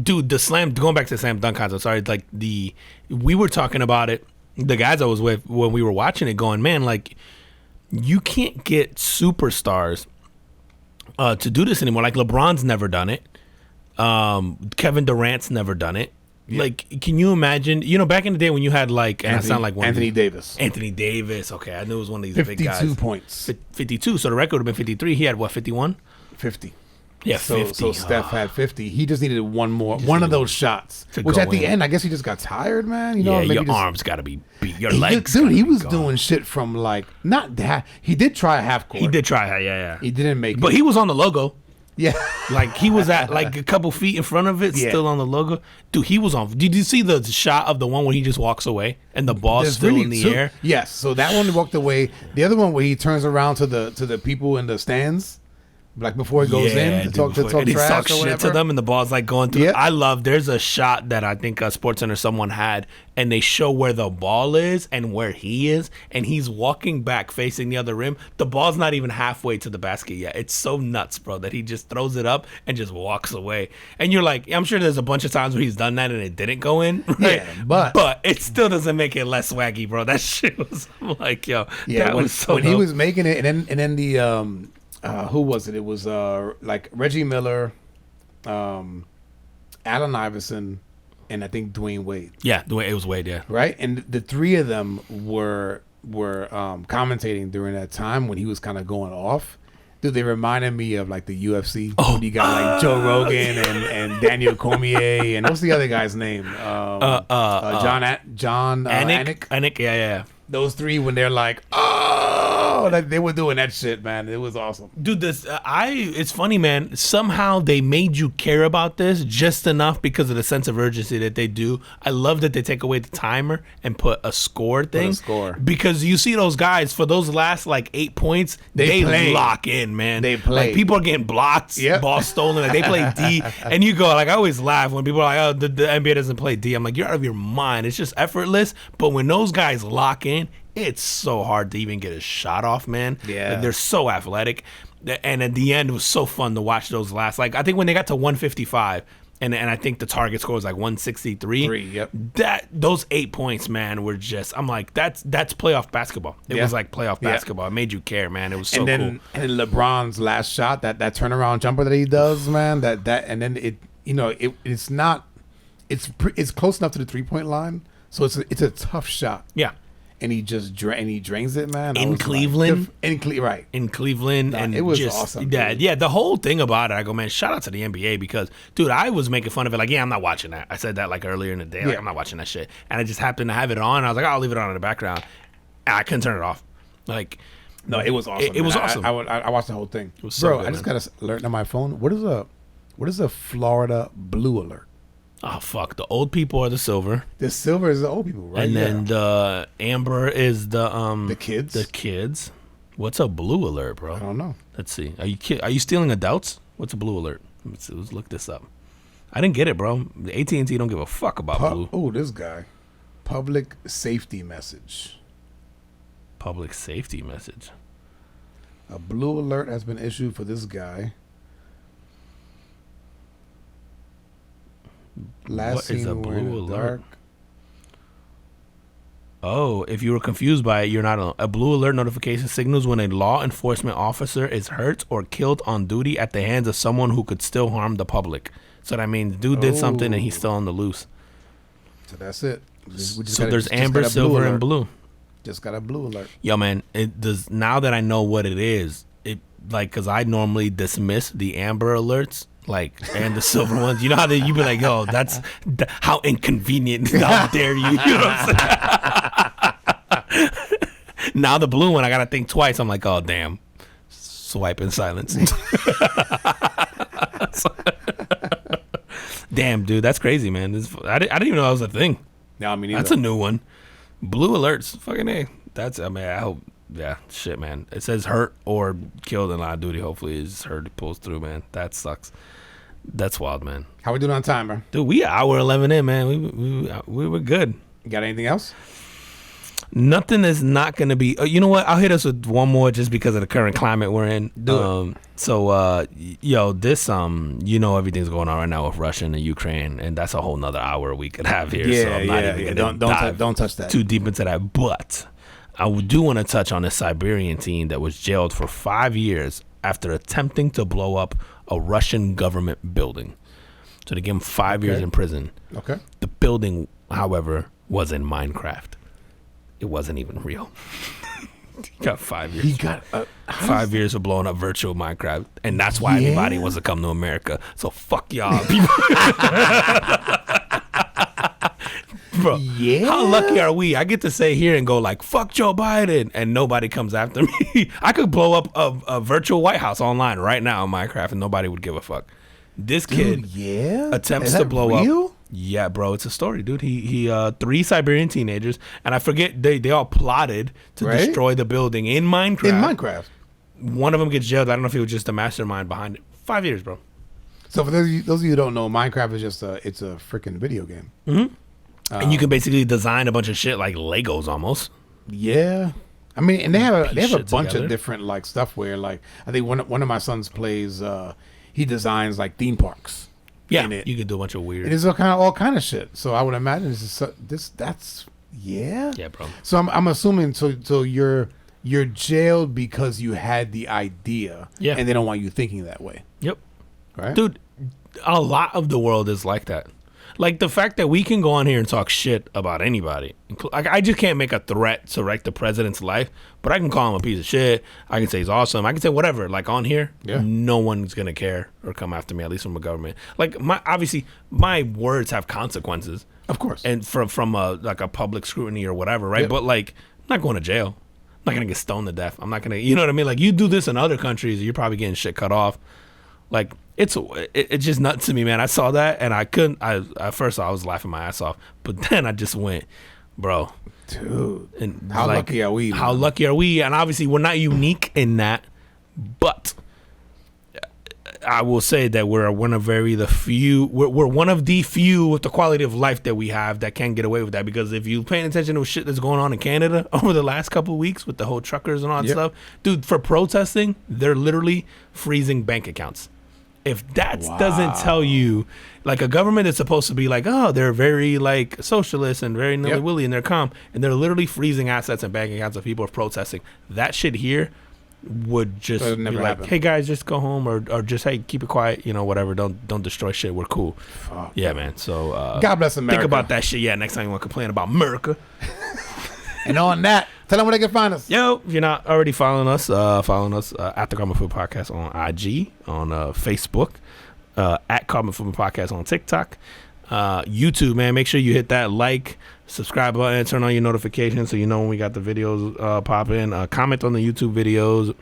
dude, going back to the slam dunk contest. Sorry, like we were talking about it. The guys I was with when we were watching it, going, man, like you can't get superstars to do this anymore. Like LeBron's never done it. Kevin Durant's never done it. Yeah. Like, can you imagine? You know, back in the day when you had like, and I sound like one Anthony of these- Davis. Anthony Davis. Okay, I knew it was one of these big guys. 52 points. 52. So the record would have been 53. He had what, 51? 50. Yeah, So 50. so Steph had 50. He just needed one of those shots. to Which go at the in. end, I guess he just got tired, man. You know, Yeah, maybe your just, arms got to be beat. Your He legs. dude, gotta he be was gone. doing shit from like not that. He did try a half court. He did try. Yeah. He didn't make But it. he was on the logo. Yeah. Like he was at like a couple feet in front of it, Yeah. still on the logo. Dude, he was on. Did you see the shot of the one where he just walks away and the ball's There's still really in the two. air? Yes. So that one walked away. The other one where he turns around to the people in the stands, like before he goes in to dude, talk before- and he trash talks or shit whatever. to them, and the ball's like going through. Yep. I love. There's a shot that I think SportsCenter someone had, and they show where the ball is and where he is, and he's walking back facing the other rim. The ball's not even halfway to the basket yet. It's so nuts, bro, that he just throws it up and just walks away. And you're like, I'm sure there's a bunch of times where he's done that and it didn't go in. Right? Yeah, but it still doesn't make it less swaggy, bro. That shit was I'm like, yo, Yeah, that when, was so when he dope. was making it, and then the who was it? It was like Reggie Miller, Allen Iverson, and I think Dwayne Wade, Yeah, the way it was Wade, yeah. right? And the three of them were commentating during that time when he was kind of going off. Dude, they reminded me of like the UFC. When you got like Joe Rogan and Daniel Cormier, and what's the other guy's name? John Anik. Anik, yeah. Those three when they're like, oh, like they were doing that shit, man. It was awesome. Dude, it's funny, man. Somehow they made you care about this just enough because of the sense of urgency that they do. I love that they take away the timer and put a score thing. score. Because you see those guys for those last like 8 points, they play. lock in, man. They play. Like people are getting blocked, Yep. ball stolen. Like they play D, and you go like I always laugh when people are like, oh, the NBA doesn't play D. I'm like, you're out of your mind. It's just effortless. But when those guys lock in, it's so hard to even get a shot off, man. Yeah. Like, they're so athletic. And at the end, it was so fun to watch those last. Like, I think when they got to 155, and I think the target score was like 163. Yep. Those 8 points, man, were just, I'm like, that's playoff basketball. It Yeah. was like playoff Yeah. basketball. It made you care, man. It was so and then cool. and then LeBron's last shot, that turnaround jumper that he does, man. That and then it's not, it's close enough to the 3-point line, so it's a tough shot. Yeah. and he just he drains it, man. In Cleveland, right in Cleveland, and it was just, awesome. Yeah. The whole thing about it, I go, man, shout out to the NBA because, dude, I was making fun of it. Like, yeah, I'm not watching that. I said that like earlier in the day. Like, I'm not watching that shit, and I just happened to have it on. I was like, I'll leave it on in the background. And I couldn't turn it off. Like, no, it was awesome. It was awesome. I watched the whole thing, it was so bro. good, I just got an alert on my phone. What is a Florida blue alert? Oh fuck! The old people are the silver. The silver is the old people, right? And then the amber is the kids. The kids. What's a blue alert, bro? I don't know. Let's see. Are you stealing adults? What's a blue alert? Let's look this up. I didn't get it, bro. The AT&T don't give a fuck about blue. Oh, this guy. Public safety message. Public safety message. A blue alert has been issued for this guy. Last What is seen a wearing blue alert? dark. Oh, if you were confused by it, you're not alone. A blue alert notification signals when a law enforcement officer is hurt or killed on duty at the hands of someone who could still harm the public. So that means dude did something and he's still on the loose. So that's it. So there's amber, silver, and blue. Just got a blue alert. Yo, man, it does. Now that I know what it is, it like because I normally dismiss the amber alerts, like, and the silver ones. You know how you be like, "Oh, that's how inconvenient! How dare you?" You know what I'm saying? Now the blue one, I gotta think twice. I'm like, "Oh, damn!" Swipe in silence. Damn, dude, that's crazy, man. I didn't even know that was a thing. No, I mean that's a new one. Blue alerts, fucking A. That's, I mean, I hope, yeah, shit, man. It says hurt or killed in line of duty. Hopefully, it's hurt. It pulls through, man. That sucks. That's wild, man. How we doing on time, bro? Dude, we hour 11 in, man. We were good. You got anything else? Nothing is not going to be. You know what? I'll hit us with one more just because of the current climate we're in. So, yo, this, you know, everything's going on right now with Russia and Ukraine, and that's a whole nother hour we could have here. Yeah, so I'm not even don't touch that. Too deep into that. But I do want to touch on this Siberian teen that was jailed for 5 years after attempting to blow up a Russian government building. So they gave him 5 years in prison. Okay. The building, however, was in Minecraft. It wasn't even real. He got 5 years. He got 5 years of blowing up virtual Minecraft, and that's why everybody wants to come to America. So fuck y'all, people. Bro, how lucky are we? I get to say here and go like, fuck Joe Biden, and nobody comes after me. I could blow up a virtual White House online right now in Minecraft, and nobody would give a fuck. This kid attempts to blow up. Yeah, bro, it's a story, dude. He 3 Siberian teenagers, and I forget they all plotted to destroy the building in Minecraft. One of them gets jailed. I don't know if he was just the mastermind behind it. 5 years, bro. So for those of you who don't know, Minecraft is just it's a freaking video game. Mm-hmm. And you can basically design a bunch of shit like Legos almost. Yeah. I mean, and they have a bunch together. of different like stuff where like I think one of my sons plays he designs like theme parks. Yeah, you could do a bunch of weird. It is all kind of shit. So I would imagine that's Yeah, bro. So I'm assuming so you're jailed because you had the idea. Yeah. And they don't want you thinking that way. Yep. Right? Dude, a lot of the world is like that. Like the fact that we can go on here and talk shit about anybody. Like I just can't make a threat to wreck the president's life, but I can call him a piece of shit. I can say he's awesome. I can say whatever. Like on here, no one's gonna care or come after me, at least from the government. Like obviously my words have consequences, of course, and from a public scrutiny or whatever, right? Yep. But like I'm not going to jail. I'm not gonna get stoned to death. I'm not gonna, you know what I mean? Like you do this in other countries, you're probably getting shit cut off. Like it's just nuts to me, man. I saw that and I couldn't. At first I was laughing my ass off, but then I just went, bro, dude. And how lucky are we? How lucky are we? And obviously we're not unique in that, but I will say that we're one of the few. We're one of the few with the quality of life that we have that can get away with that. Because if you're paying attention to shit that's going on in Canada over the last couple of weeks with the whole truckers and all that stuff, dude, for protesting, they're literally freezing bank accounts. If that doesn't tell you, like a government that's supposed to be like, oh, they're very like socialist and very nilly-willy and they're calm, and they're literally freezing assets and bank accounts of people are protesting. That shit here would just be like, happen. Hey guys, just go home or just hey, keep it quiet, you know, whatever. Don't destroy shit. We're cool. Yeah, man. So God bless America. Think about that shit. Yeah, next time you want to complain about America. And on that, tell them where they can find us. Yo, if you're not already following us at the Carbon Food Podcast on IG, on Facebook, at Carbon Food Podcast on TikTok, YouTube, man. Make sure you hit that like, subscribe button, turn on your notifications so you know when we got the videos pop in. Comment on the YouTube videos,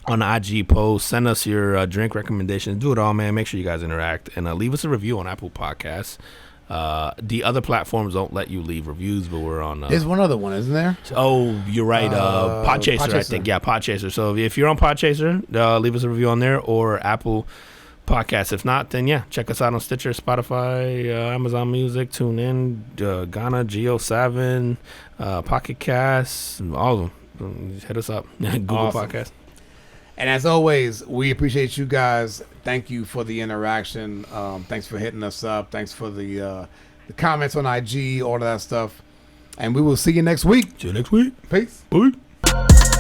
on the IG post, send us your drink recommendations. Do it all, man. Make sure you guys interact and leave us a review on Apple Podcasts. The other platforms don't let you leave reviews, but we're on. There's one other one, isn't there? Oh, you're right. Podchaser, I think. Yeah, Podchaser. So if you're on Podchaser, leave us a review on there or Apple Podcasts. If not, then yeah, check us out on Stitcher, Spotify, Amazon Music, TuneIn, Ghana, Geo7, Pocket Casts, all of them. Hit us up. Google Awesome. Podcast. And as always, we appreciate you guys. Thank you for the interaction. Thanks for hitting us up. Thanks for the comments on IG, all of that stuff. And we will see you next week. See you next week. Peace. Bye.